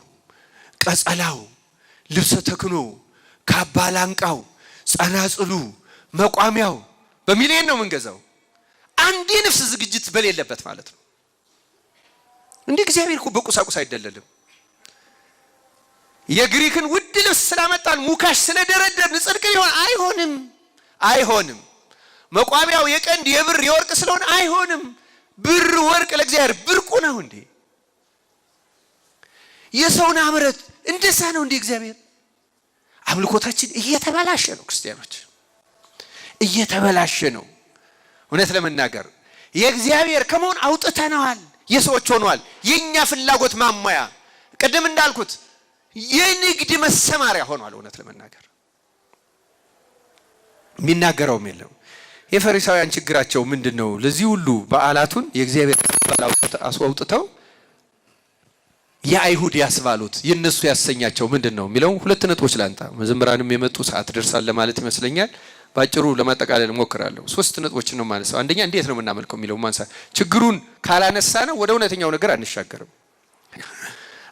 ቀጸላው፣ ልብሰ ተክኖ፣ ካባ ላንቃው፣ ጸናጽሉ፣ መቋሚያው በሚሊዮን ነው የምንገዛው። አንድ የነፍስ ዝግጅት በሌለበት ማለት ነው። እንዴ እግዚአብሔር እኮ በቁሳቁስ አይደለልም። የግሪክን ውድ ልብስ ስላመጣን ሙካሽ ስለደረደርን ጽድቅ ሊሆን አይሆንም። መቋሚያው የቀንድ የብር የወርቅ ስለሆነ አይሆንም። ብር ወርቅ ለእግዚአብሔር ብርቁ ነው እንዴ? የሰውን አምረት እንደዛ ነው እንዴ? እግዚአብሔር አምልኮታችን እየተበላሸ ነው። ክርስቲያኖች እየተበላሸ ነው። እውነት ለመናገር የእግዚአብሔር ከመሆን አውጥተነዋል፣ የሰዎች ሆኗል። የኛ ፍላጎት ማሟያ፣ ቀደም እንዳልኩት የንግድ መሰማሪያ ሆኗል። እውነት ለመናገር የሚናገረውም የለም። የፈሪሳውያን ችግራቸው ምንድነው? ለዚህ ሁሉ በዓላቱን የእግዚአብሔር የሚባል አስወጥተው የአይሁድ ያስባሉት የነሱ ያሰኛቸው ምንድነው የሚለው ሁለት ነጥቦች ላንጣ። መዘምራንም የመጡ ሰዓት ደርሳል ለማለት ይመስለኛል። ባጭሩ ለማጠቃለል ሞክራለሁ። ሶስት ነጥቦችን ነው ማለት ነው። አንደኛ እንዴት ነው የምናመልከው የሚለው ማንሳ ችግሩን ካላነሳ ነው ወደ እውነተኛው ነገር አንሻገርም።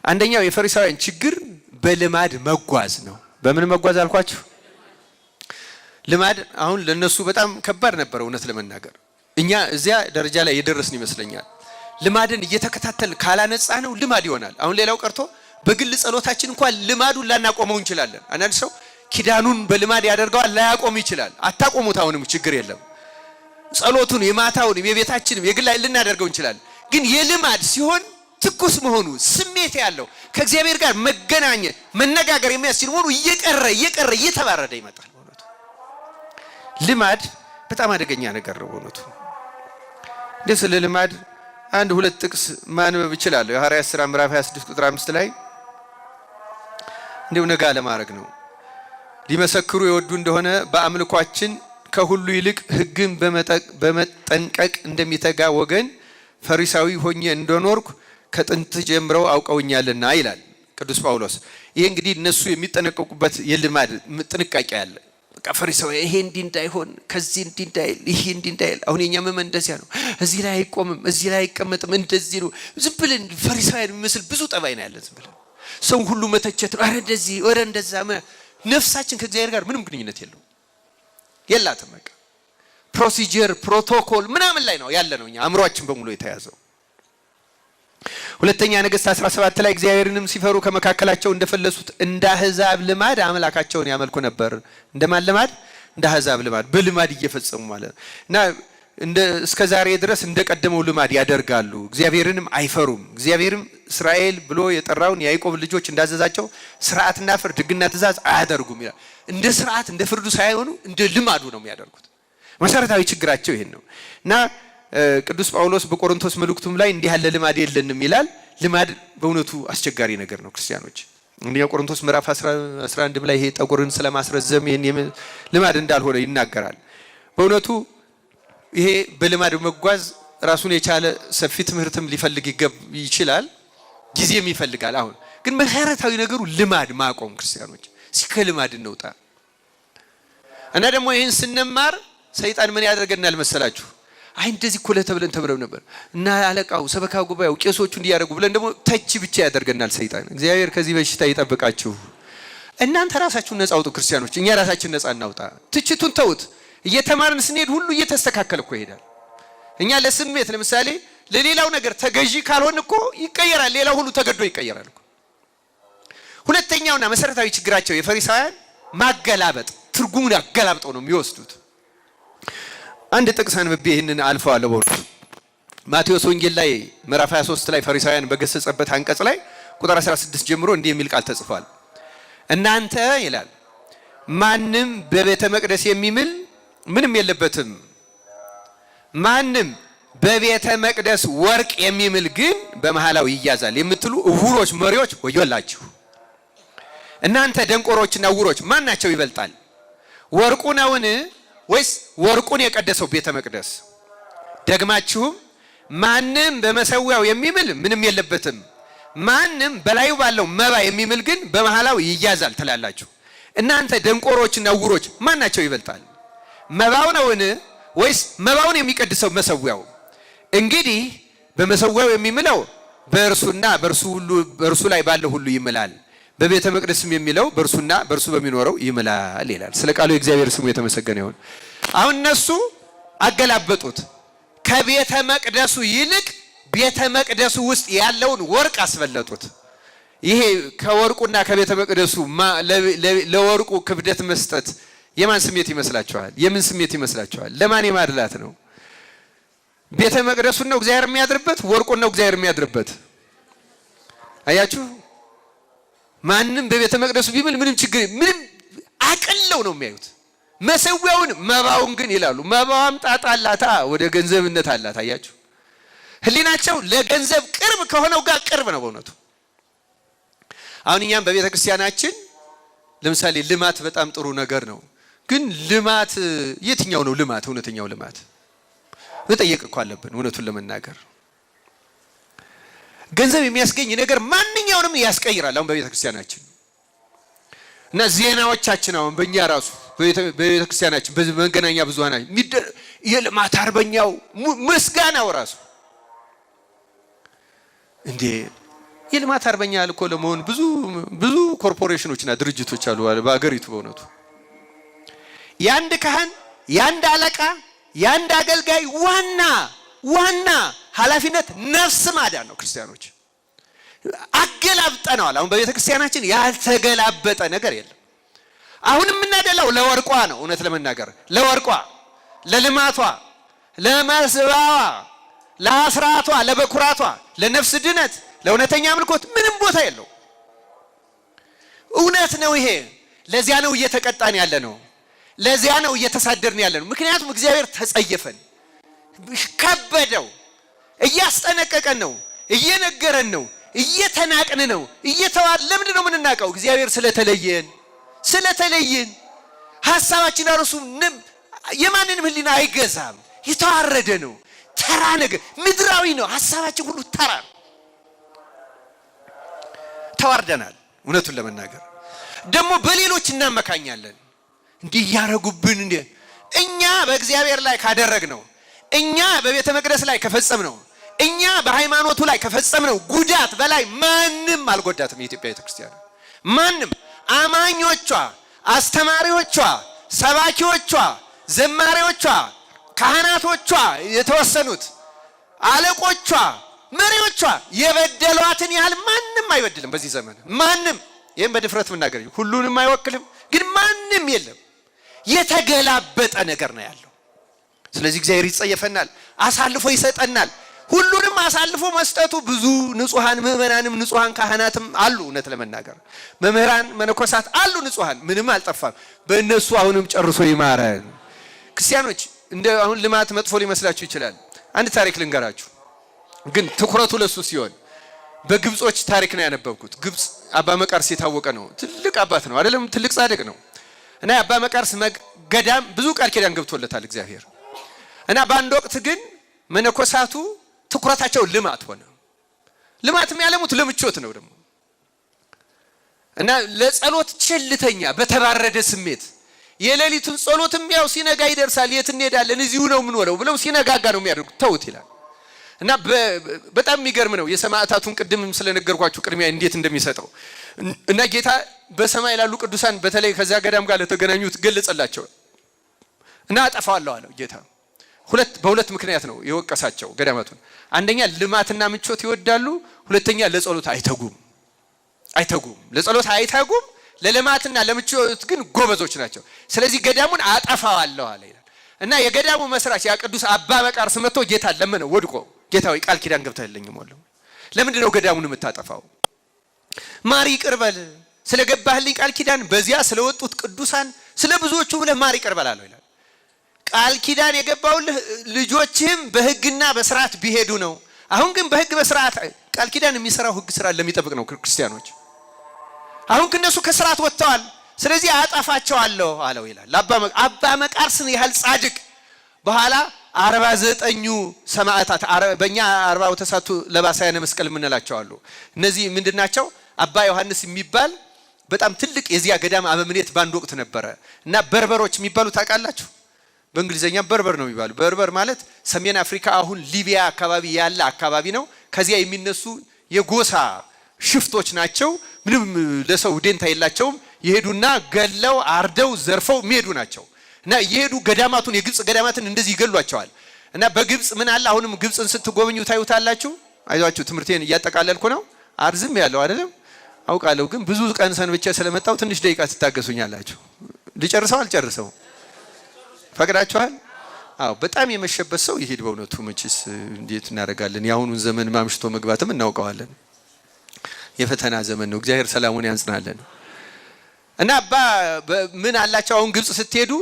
አንደኛው የፈሪሳውያን ችግር በልማድ መጓዝ ነው። በምን መጓዝ አልኳችሁ? ልማድ አሁን ለነሱ በጣም ከባድ ነበር እውነት ለመናገር። እኛ እዚያ ደረጃ ላይ የደረስን ይመስለኛል። ልማድን እየተከታተል ካላነጻ ነው ልማድ ይሆናል። አሁን ሌላው ቀርቶ በግል ጸሎታችን እንኳን ልማዱን ላናቆመው እንችላለን። አንዳንድ ሰው ኪዳኑን በልማድ ያደርገዋል፣ ላያቆም ይችላል። አታቆሙት፣ አሁንም ችግር የለም። ጸሎቱን የማታውን የቤታችንም የግል ላይ ልናደርገው እንችላለን። ግን የልማድ ሲሆን ትኩስ መሆኑ ስሜት ያለው ከእግዚአብሔር ጋር መገናኘት መነጋገር የሚያስችል መሆኑ እየቀረ እየተባረደ ይመጣል። በእውነቱ ልማድ በጣም አደገኛ ነገር ነው። በእውነቱ እንደ ስለ ልማድ አንድ ሁለት ጥቅስ ማንበብ እችላለሁ። የሐዋርያት ሥራ ምዕራፍ 26 ቁጥር 5 ላይ እንደው ነጋ ለማድረግ ነው። ሊመሰክሩ የወዱ እንደሆነ በአምልኳችን ከሁሉ ይልቅ ሕግን በመጠንቀቅ እንደሚተጋ ወገን ፈሪሳዊ ሆኜ እንደኖርኩ ከጥንት ጀምረው አውቀውኛልና ይላል ቅዱስ ጳውሎስ። ይሄ እንግዲህ እነሱ የሚጠነቀቁበት የልማድ ጥንቃቄ አለ። በቃ ፈሪሳዊ ይሄ እንዲህ እንዳይሆን ከዚህ እንዲህ እንዳይል ይሄ እንዲህ እንዳይል። አሁን የኛ መመን እንደዚያ ነው። እዚህ ላይ አይቆምም፣ እዚህ ላይ አይቀመጥም፣ እንደዚህ ነው። ዝም ብለን ፈሪሳውያን የሚመስል ብዙ ጠባይ ነው ያለን። ዝም ብለን ሰው ሁሉ መተቸት ነው። አረ እንደዚህ ወረ እንደዛ። ነፍሳችን ከእግዚአብሔር ጋር ምንም ግንኙነት የላትም። በቃ ፕሮሲጀር ፕሮቶኮል ምናምን ላይ ነው ያለ ነው። እኛ አእምሯችን በሙሉ የተያዘው። ሁለተኛ ነገሥት 17 ላይ እግዚአብሔርንም ሲፈሩ ከመካከላቸው እንደፈለሱት እንደ አሕዛብ ልማድ አምላካቸውን ያመልኩ ነበር። እንደማን ልማድ? እንደ አሕዛብ ልማድ፣ በልማድ እየፈጸሙ ማለት እና እንደ እስከ ዛሬ ድረስ እንደቀደመው ልማድ ያደርጋሉ። እግዚአብሔርንም አይፈሩም። እግዚአብሔርም እስራኤል ብሎ የጠራውን የያዕቆብ ልጆች እንዳዘዛቸው ስርዓትና ፍርድ ሕግና ትእዛዝ አያደርጉም ይላል። እንደ ስርዓት እንደ ፍርዱ ሳይሆኑ እንደ ልማዱ ነው የሚያደርጉት። መሰረታዊ ችግራቸው ይሄን ነው እና ቅዱስ ጳውሎስ በቆሮንቶስ መልእክቱም ላይ እንዲህ ያለ ልማድ የለንም ይላል። ልማድ በእውነቱ አስቸጋሪ ነገር ነው። ክርስቲያኖች እንዲያ ቆሮንቶስ ምዕራፍ 11 ላይ ይሄ ጠጉርን ስለማስረዘም ይሄን ልማድ እንዳልሆነ ይናገራል። በእውነቱ ይሄ በልማድ መጓዝ ራሱን የቻለ ሰፊ ትምህርትም ሊፈልግ ይችላል፣ ጊዜም ይፈልጋል። አሁን ግን መሰረታዊ ነገሩ ልማድ ማቆም። ክርስቲያኖች ከልማድ እንውጣ እና ደግሞ ይሄን ስንማር ሰይጣን ምን ያደርገናል መሰላችሁ? አይ እንደዚህ እኮ ለተብለን ተብለው ነበር እና አለቃው ሰበካ ጉባኤው ቄሶቹ እንዲያደርጉ ብለን ደግሞ ተች ብቻ ያደርገናል ሰይጣን። እግዚአብሔር ከዚህ በሽታ ይጠብቃችሁ። እናንተ ራሳችሁን ነፃ አውጡ ክርስቲያኖች፣ እኛ ራሳችንን ነፃ እናውጣ። ትችቱን ተውት። እየተማርን ስንሄድ ሁሉ እየተስተካከለ እኮ ይሄዳል። እኛ ለስሜት ለምሳሌ ለሌላው ነገር ተገዢ ካልሆን እኮ ይቀየራል። ሌላው ሁሉ ተገዶ ይቀየራል እኮ። ሁለተኛውና መሰረታዊ ችግራቸው የፈሪሳውያን ማገላበጥ፣ ትርጉሙን አገላብጠው ነው የሚወስዱት። አንድ ጥቅስ አንብቤ ይህንን አልፈዋለሁ። በእውነቱ ማቴዎስ ወንጌል ላይ ምዕራፍ 23 ላይ ፈሪሳውያን በገሰጸበት አንቀጽ ላይ ቁጥር 16 ጀምሮ እንዲህ የሚል ቃል ተጽፏል። እናንተ ይላል ማንም በቤተ መቅደስ የሚምል ምንም የለበትም፣ ማንም በቤተ መቅደስ ወርቅ የሚምል ግን በመሐላው ይያዛል የምትሉ እውሮች መሪዎች ወዮላችሁ። እናንተ ደንቆሮችና እውሮች ማናቸው ይበልጣል? ወርቁ ነውን ወይስ ወርቁን የቀደሰው ቤተ መቅደስ? ደግማችሁም ማንም በመሰዊያው የሚምል ምንም የለበትም፣ ማንም በላዩ ባለው መባ የሚምል ግን በመሐላው ይያዛል ትላላችሁ። እናንተ ደንቆሮችና እውሮች ማናቸው ይበልጣል? መባው ነውን ወይስ መባውን የሚቀድሰው መሰዊያው? እንግዲህ በመሰዊያው የሚምለው በእርሱና በእርሱ ላይ ባለው ሁሉ ይምላል፣ በቤተ መቅደስም የሚለው በእርሱና በእርሱ በሚኖረው ይምላል ይላል። ስለ ቃሉ የእግዚአብሔር ስሙ የተመሰገነ ይሁን። አሁን እነሱ አገላበጡት። ከቤተ መቅደሱ ይልቅ ቤተ መቅደሱ ውስጥ ያለውን ወርቅ አስበለጡት። ይሄ ከወርቁና ከቤተ መቅደሱ ለወርቁ ክብደት መስጠት የማን ስሜት ይመስላችኋል? የምን ስሜት ይመስላችኋል? ለማን የማድላት ነው? ቤተ መቅደሱን ነው እግዚአብሔር የሚያድርበት? ወርቁን ነው እግዚአብሔር የሚያድርበት? አያችሁ፣ ማንም በቤተ መቅደሱ ቢምል ምንም ችግር ምንም አቅለው ነው የሚያዩት። መሰዊያውን መባውን ግን ይላሉ። መባዋም ጣጣ አላታ፣ ወደ ገንዘብነት አላት። አያችሁ፣ ህሊናቸው ለገንዘብ ቅርብ ከሆነው ጋር ቅርብ ነው በእውነቱ። አሁን እኛም በቤተ ክርስቲያናችን ለምሳሌ ልማት በጣም ጥሩ ነገር ነው። ግን ልማት የትኛው ነው ልማት? እውነተኛው ልማት መጠየቅ እኮ አለብን እውነቱን ለመናገር። ገንዘብ የሚያስገኝ ነገር ማንኛውንም ያስቀይራል። አሁን በቤተ ክርስቲያናችን እና ዜናዎቻችን አሁን በእኛ ራሱ በቤተ ክርስቲያናችን በመገናኛ ብዙሃን የልማት አርበኛው ምስጋናው ራሱ እንዴ የልማት አርበኛ እኮ ለመሆን ብዙ ኮርፖሬሽኖችና ድርጅቶች አሉ በአገሪቱ። በእውነቱ ያንድ ካህን ያንድ አለቃ ያንድ አገልጋይ ዋና ኃላፊነት ነፍስ ማዳን ነው። ክርስቲያኖች አገላብጠናል። አሁን በቤተ ክርስቲያናችን ያልተገላበጠ ነገር የለም። አሁን የምናደላው ለወርቋ ነው። እውነት ለመናገር ለወርቋ፣ ለልማቷ፣ ለመስባዋ፣ ለአስራቷ፣ ለበኩራቷ፣ ለነፍስ ድነት፣ ለእውነተኛ አምልኮት ምንም ቦታ የለው። እውነት ነው ይሄ። ለዚያ ነው እየተቀጣን ያለ ነው። ለዚያ ነው እየተሳደርን ያለ ነው። ምክንያቱም እግዚአብሔር ተጸየፈን፣ ከበደው፣ እያስጠነቀቀን ነው፣ እየነገረን ነው፣ እየተናቅን ነው፣ ለምንድን ነው የምንናቀው? እግዚአብሔር ስለተለየን ሐሳባችን አርሱ የማንንም ሕሊና አይገዛም። የተዋረደ ነው። ተራ ነገር ምድራዊ ነው። ሐሳባችን ሁሉ ተራ ነው። ተዋርደናል። እውነቱን ለመናገር ደግሞ በሌሎች እናመካኛለን። እንዲህ ያረጉብን እኛ በእግዚአብሔር ላይ ካደረግነው፣ እኛ በቤተ መቅደስ ላይ ከፈጸምነው፣ እኛ በሃይማኖቱ ላይ ከፈጸምነው ጉዳት በላይ ማንም አልጎዳትም። የኢትዮጵያ ቤተ ክርስቲያን ማንም አማኞቿ፣ አስተማሪዎቿ፣ ሰባኪዎቿ፣ ዘማሪዎቿ፣ ካህናቶቿ፣ የተወሰኑት አለቆቿ፣ መሪዎቿ የበደሏትን ያህል ማንም አይበድልም በዚህ ዘመን። ማንም ይህም በድፍረት መናገር ሁሉንም አይወክልም፣ ግን ማንም የለም። የተገላበጠ ነገር ነው ያለው። ስለዚህ እግዚአብሔር ይጸየፈናል፣ አሳልፎ ይሰጠናል። ሁሉንም አሳልፎ መስጠቱ ብዙ ንጹሃን ምእመናንም ንጹሃን ካህናትም አሉ። እውነት ለመናገር መምህራን መነኮሳት አሉ ንጹሃን፣ ምንም አልጠፋም። በእነሱ አሁንም ጨርሶ ይማረን። ክርስቲያኖች እንደ አሁን ልማት መጥፎ ሊመስላችሁ ይችላል። አንድ ታሪክ ልንገራችሁ፣ ግን ትኩረቱ ለሱ ሲሆን በግብጾች ታሪክ ነው ያነበብኩት። ግብጽ አባ መቃርስ የታወቀ ነው። ትልቅ አባት ነው አይደለም? ትልቅ ጻድቅ ነው። እና አባ መቃርስ ገዳም ብዙ ቃል ኪዳን ገብቶለታል እግዚአብሔር። እና በአንድ ወቅት ግን መነኮሳቱ ትኩረታቸው ልማት ሆነ። ልማት የሚያለሙት ለምቾት ነው ደግሞ። እና ለጸሎት ቸልተኛ በተባረደ ስሜት የሌሊቱን ጸሎትም ያው ሲነጋ ይደርሳል፣ የት እንሄዳለን እዚሁ ነው የምንወለው ብለው ሲነጋጋ ነው የሚያደርጉት። ተውት ይላል። እና በጣም የሚገርም ነው። የሰማዕታቱን ቅድም ስለነገርኳችሁ ቅድሚያ እንዴት እንደሚሰጠው እና ጌታ በሰማይ ላሉ ቅዱሳን በተለይ ከዚያ ገዳም ጋር ለተገናኙት ገለጸላቸው እና አጠፋዋለሁ አለው ጌታ። በሁለት ምክንያት ነው የወቀሳቸው ገዳማቱን። አንደኛ ልማትና ምቾት ይወዳሉ፣ ሁለተኛ ለጸሎት አይተጉም። ለጸሎት አይተጉም፣ ለልማትና ለምቾት ግን ጎበዞች ናቸው። ስለዚህ ገዳሙን አጠፋዋለሁ አለ ይላል። እና የገዳሙ መስራች ያ ቅዱስ አባ መቃርስ መጥቶ ጌታ ለመነው ወድቆ፣ ጌታዊ ቃል ኪዳን ገብተህልኝ ሞለው፣ ለምንድን ነው ገዳሙን የምታጠፋው? ማር ይቅር በል ስለገባህልኝ ቃል ኪዳን፣ በዚያ ስለወጡት ቅዱሳን ስለ ብዙዎቹ ብለህ ማር ይቅር በል አለው ይላል። ቃል ኪዳን የገባውልህ ልጆችህም በሕግና በስርዓት ቢሄዱ ነው። አሁን ግን በሕግ በስርዓት ቃል ኪዳን የሚሰራው ሕግ ስርዓት ለሚጠብቅ ነው ክርስቲያኖች። አሁን ከነሱ ከስርዓት ወጥተዋል። ስለዚህ አጠፋቸዋለሁ አለው ይላል። አባ መቃርስን ያህል ጻድቅ በኋላ 49ኙ ሰማዕታት በእኛ 40 ተሳቱ ለባሳያነ መስቀል የምንላቸው አሉ። እነዚህ ምንድናቸው? አባ ዮሐንስ የሚባል በጣም ትልቅ የዚያ ገዳም አበምኔት ባንድ ወቅት ነበረ። እና በርበሮች የሚባሉ ታውቃላችሁ? በእንግሊዘኛ በርበር ነው የሚባሉ። በርበር ማለት ሰሜን አፍሪካ አሁን ሊቢያ አካባቢ ያለ አካባቢ ነው። ከዚያ የሚነሱ የጎሳ ሽፍቶች ናቸው። ምንም ለሰው ደንታ የላቸውም። ይሄዱና ገለው አርደው ዘርፈው የሚሄዱ ናቸው። እና ይሄዱ ገዳማቱን የግብጽ ገዳማትን እንደዚህ ይገሏቸዋል። እና በግብጽ ምን አለ? አሁንም ግብጽን ስትጎበኙ ታዩታላችሁ። አይዟችሁ ትምህርቴን እያጠቃለልኩ ነው። አርዝም ያለው አይደለም አውቃለሁ፣ ግን ብዙ ቀን ሰንብቼ ስለመጣው ትንሽ ደቂቃ ትታገሱኛላችሁ። ልጨርሰው አልጨርሰው ፈቅዳችኋል? አዎ በጣም የመሸበት ሰው ይሄድ። በእውነቱ መቼስ እንዴት እናደርጋለን? የአሁኑን ዘመን ማምሽቶ መግባትም እናውቀዋለን። የፈተና ዘመን ነው። እግዚአብሔር ሰላሙን ያንጽናለን። እና ምን አላቸው? አሁን ግብጽ ስትሄዱ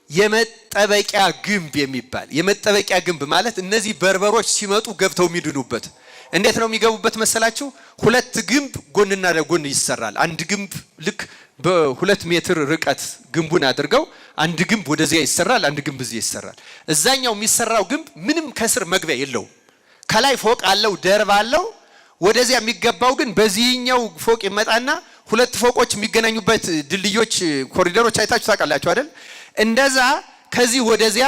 የመጠበቂያ ግንብ የሚባል የመጠበቂያ ግንብ ማለት እነዚህ በርበሮች ሲመጡ ገብተው የሚድኑበት። እንዴት ነው የሚገቡበት መሰላችሁ? ሁለት ግንብ ጎንና ለጎን ይሰራል። አንድ ግንብ ልክ በ2 ሜትር ርቀት ግንቡን አድርገው አንድ ግንብ ወደዚያ ይሰራል፣ አንድ ግንብ እዚህ ይሰራል። እዛኛው የሚሰራው ግንብ ምንም ከስር መግቢያ የለውም። ከላይ ፎቅ አለው፣ ደርብ አለው። ወደዚያ የሚገባው ግን በዚህኛው ፎቅ ይመጣና ሁለት ፎቆች የሚገናኙበት ድልድዮች ኮሪደሮች አይታችሁ ታውቃላችሁ አይደል? እንደዛ ከዚህ ወደዚያ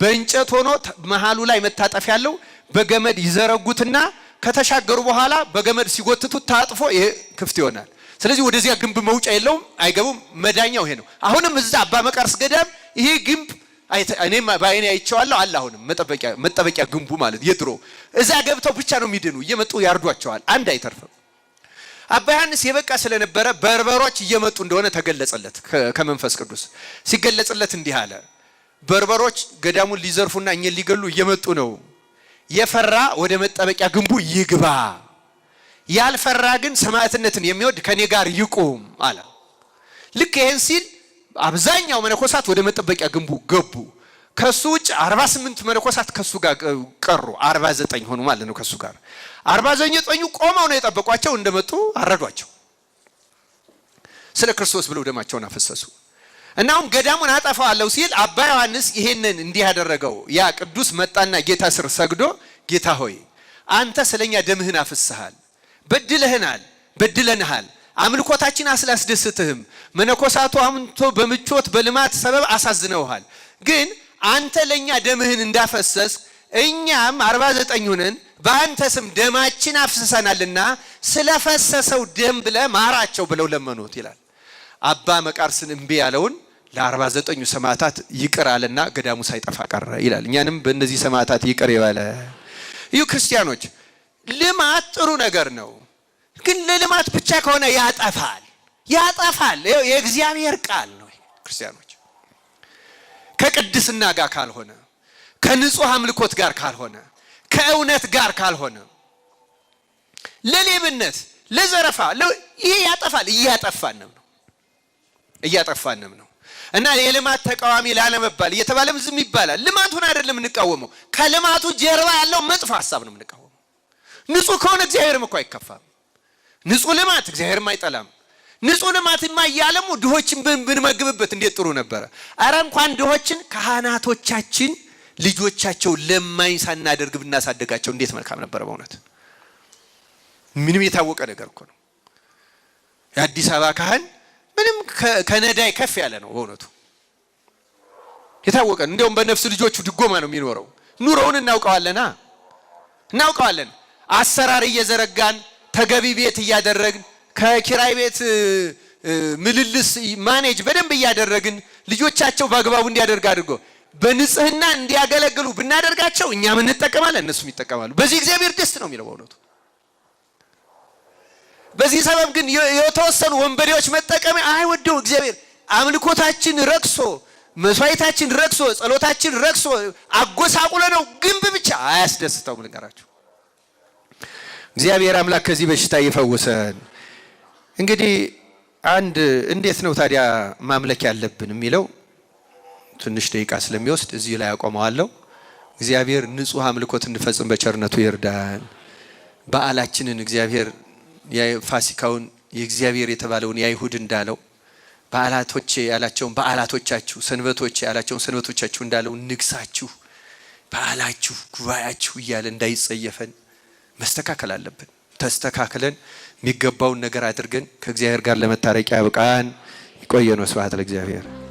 በእንጨት ሆኖ መሃሉ ላይ መታጠፍ ያለው በገመድ ይዘረጉትና ከተሻገሩ በኋላ በገመድ ሲጎትቱት ታጥፎ ይሄ ክፍት ይሆናል። ስለዚህ ወደዚያ ግንብ መውጫ የለውም፣ አይገቡም። መዳኛው ይሄ ነው። አሁንም እዛ አባ መቃርስ ገዳም ይሄ ግንብ እኔም በአይኔ አይቼዋለሁ አለ። አሁንም መጠበቂያ ግንቡ ማለት የድሮ እዛ ገብተው ብቻ ነው የሚድኑ፣ እየመጡ ያርዷቸዋል። አንድ አይተርፍም። አባ ዮሐንስ የበቃ ስለነበረ በርበሮች እየመጡ እንደሆነ ተገለጸለት። ከመንፈስ ቅዱስ ሲገለጽለት እንዲህ አለ፣ በርበሮች ገዳሙን ሊዘርፉና እኛን ሊገሉ እየመጡ ነው። የፈራ ወደ መጠበቂያ ግንቡ ይግባ፣ ያልፈራ ግን ሰማዕትነትን የሚወድ ከኔ ጋር ይቁም አለ። ልክ ይሄን ሲል አብዛኛው መነኮሳት ወደ መጠበቂያ ግንቡ ገቡ። ከሱ ውጭ 48 መነኮሳት ከሱ ጋር ቀሩ። 49 ሆኑ ማለት ነው። ከሱ ጋር 49 ቆመው ነው የጠበቋቸው። እንደመጡ አረዷቸው። ስለ ክርስቶስ ብለው ደማቸውን አፈሰሱ። እናም ገዳሙን አጠፋዋለሁ ሲል አባ ዮሐንስ ይሄንን እንዲህ ያደረገው ያ ቅዱስ መጣና ጌታ ስር ሰግዶ ጌታ ሆይ አንተ ስለኛ ደምህን አፍስሃል፣ በድለንሃል፣ አምልኮታችን አስላስደስትህም፣ መነኮሳቱ አምንቶ በምቾት በልማት ሰበብ አሳዝነውሃል። ግን አንተ ለኛ ደምህን እንዳፈሰስ እኛም 49 ሆነን በአንተ ስም ደማችን አፍስሰናልና ስለፈሰሰው ደም ብለህ ማራቸው ብለው ለመኑት ይላል። አባ መቃርስን እምቢ ያለውን ለ49 ሰማዕታት ይቅር አለና ገዳሙ ሳይጠፋ ቀረ ይላል። እኛንም በእነዚህ ሰማዕታት ይቅር ይበለ። እዩ ክርስቲያኖች፣ ልማት ጥሩ ነገር ነው፣ ግን ለልማት ብቻ ከሆነ ያጠፋል። የእግዚአብሔር ቃል ነው። ክርስቲያኖች ከቅድስና ጋር ካልሆነ፣ ከንጹህ አምልኮት ጋር ካልሆነ፣ ከእውነት ጋር ካልሆነ፣ ለሌብነት፣ ለዘረፋ ይሄ ያጠፋል። እያጠፋንም ነው። እና የልማት ተቃዋሚ ላለመባል እየተባለም ዝም ይባላል። ልማቱን አይደለም እንቃወመው፣ ከልማቱ ጀርባ ያለው መጥፎ ሐሳብ ነው እንቃወመው። ንጹህ ከሆነ እግዚአብሔርም እኮ አይከፋም። ንጹህ ልማት እግዚአብሔርም አይጠላም። ንጹህ ልማትማ እያለሙ ድሆችን ብንመግብበት እንዴት ጥሩ ነበረ። አረ እንኳን ድሆችን ካህናቶቻችን ልጆቻቸው ለማኝ ሳናደርግ ብናሳደጋቸው እንዴት መልካም ነበረ። በእውነት ምንም የታወቀ ነገር እኮ ነው። የአዲስ አበባ ካህን ምንም ከነዳይ ከፍ ያለ ነው። በእውነቱ የታወቀ እንደውም በነፍስ ልጆቹ ድጎማ ነው የሚኖረው። ኑሮውን እናውቀዋለን። አሰራር እየዘረጋን ተገቢ ቤት እያደረግን ከኪራይ ቤት ምልልስ ማኔጅ በደንብ እያደረግን ልጆቻቸው በአግባቡ እንዲያደርግ አድርጎ በንጽህና እንዲያገለግሉ ብናደርጋቸው እኛም እንጠቀማለን፣ እነሱም ይጠቀማሉ። በዚህ እግዚአብሔር ደስ ነው የሚለው በእውነቱ። በዚህ ሰበብ ግን የተወሰኑ ወንበዴዎች መጠቀም አይወደው እግዚአብሔር። አምልኮታችን ረክሶ፣ መስዋዕታችን ረክሶ፣ ጸሎታችን ረክሶ አጎሳቁለ ነው ግንብ ብቻ አያስደስተውም። ልንገራችሁ፣ እግዚአብሔር አምላክ ከዚህ በሽታ ይፈውሰን። እንግዲህ እንዴት ነው ታዲያ ማምለክ ያለብን የሚለው ትንሽ ደቂቃ ስለሚወስድ እዚህ ላይ አቆመዋለሁ። እግዚአብሔር ንጹህ አምልኮት እንፈጽም በቸርነቱ ይርዳን። በዓላችንን እግዚአብሔር የፋሲካውን የእግዚአብሔር የተባለውን የአይሁድ እንዳለው በዓላቶቼ ያላቸውን በዓላቶቻችሁ፣ ሰንበቶቼ ያላቸውን ሰንበቶቻችሁ እንዳለው ንግሳችሁ፣ በዓላችሁ፣ ጉባኤያችሁ እያለ እንዳይጸየፈን መስተካከል አለብን። ተስተካክለን የሚገባውን ነገር አድርገን ከእግዚአብሔር ጋር ለመታረቂያ ያብቃን። ይቆየን። ስብሐት ለእግዚአብሔር።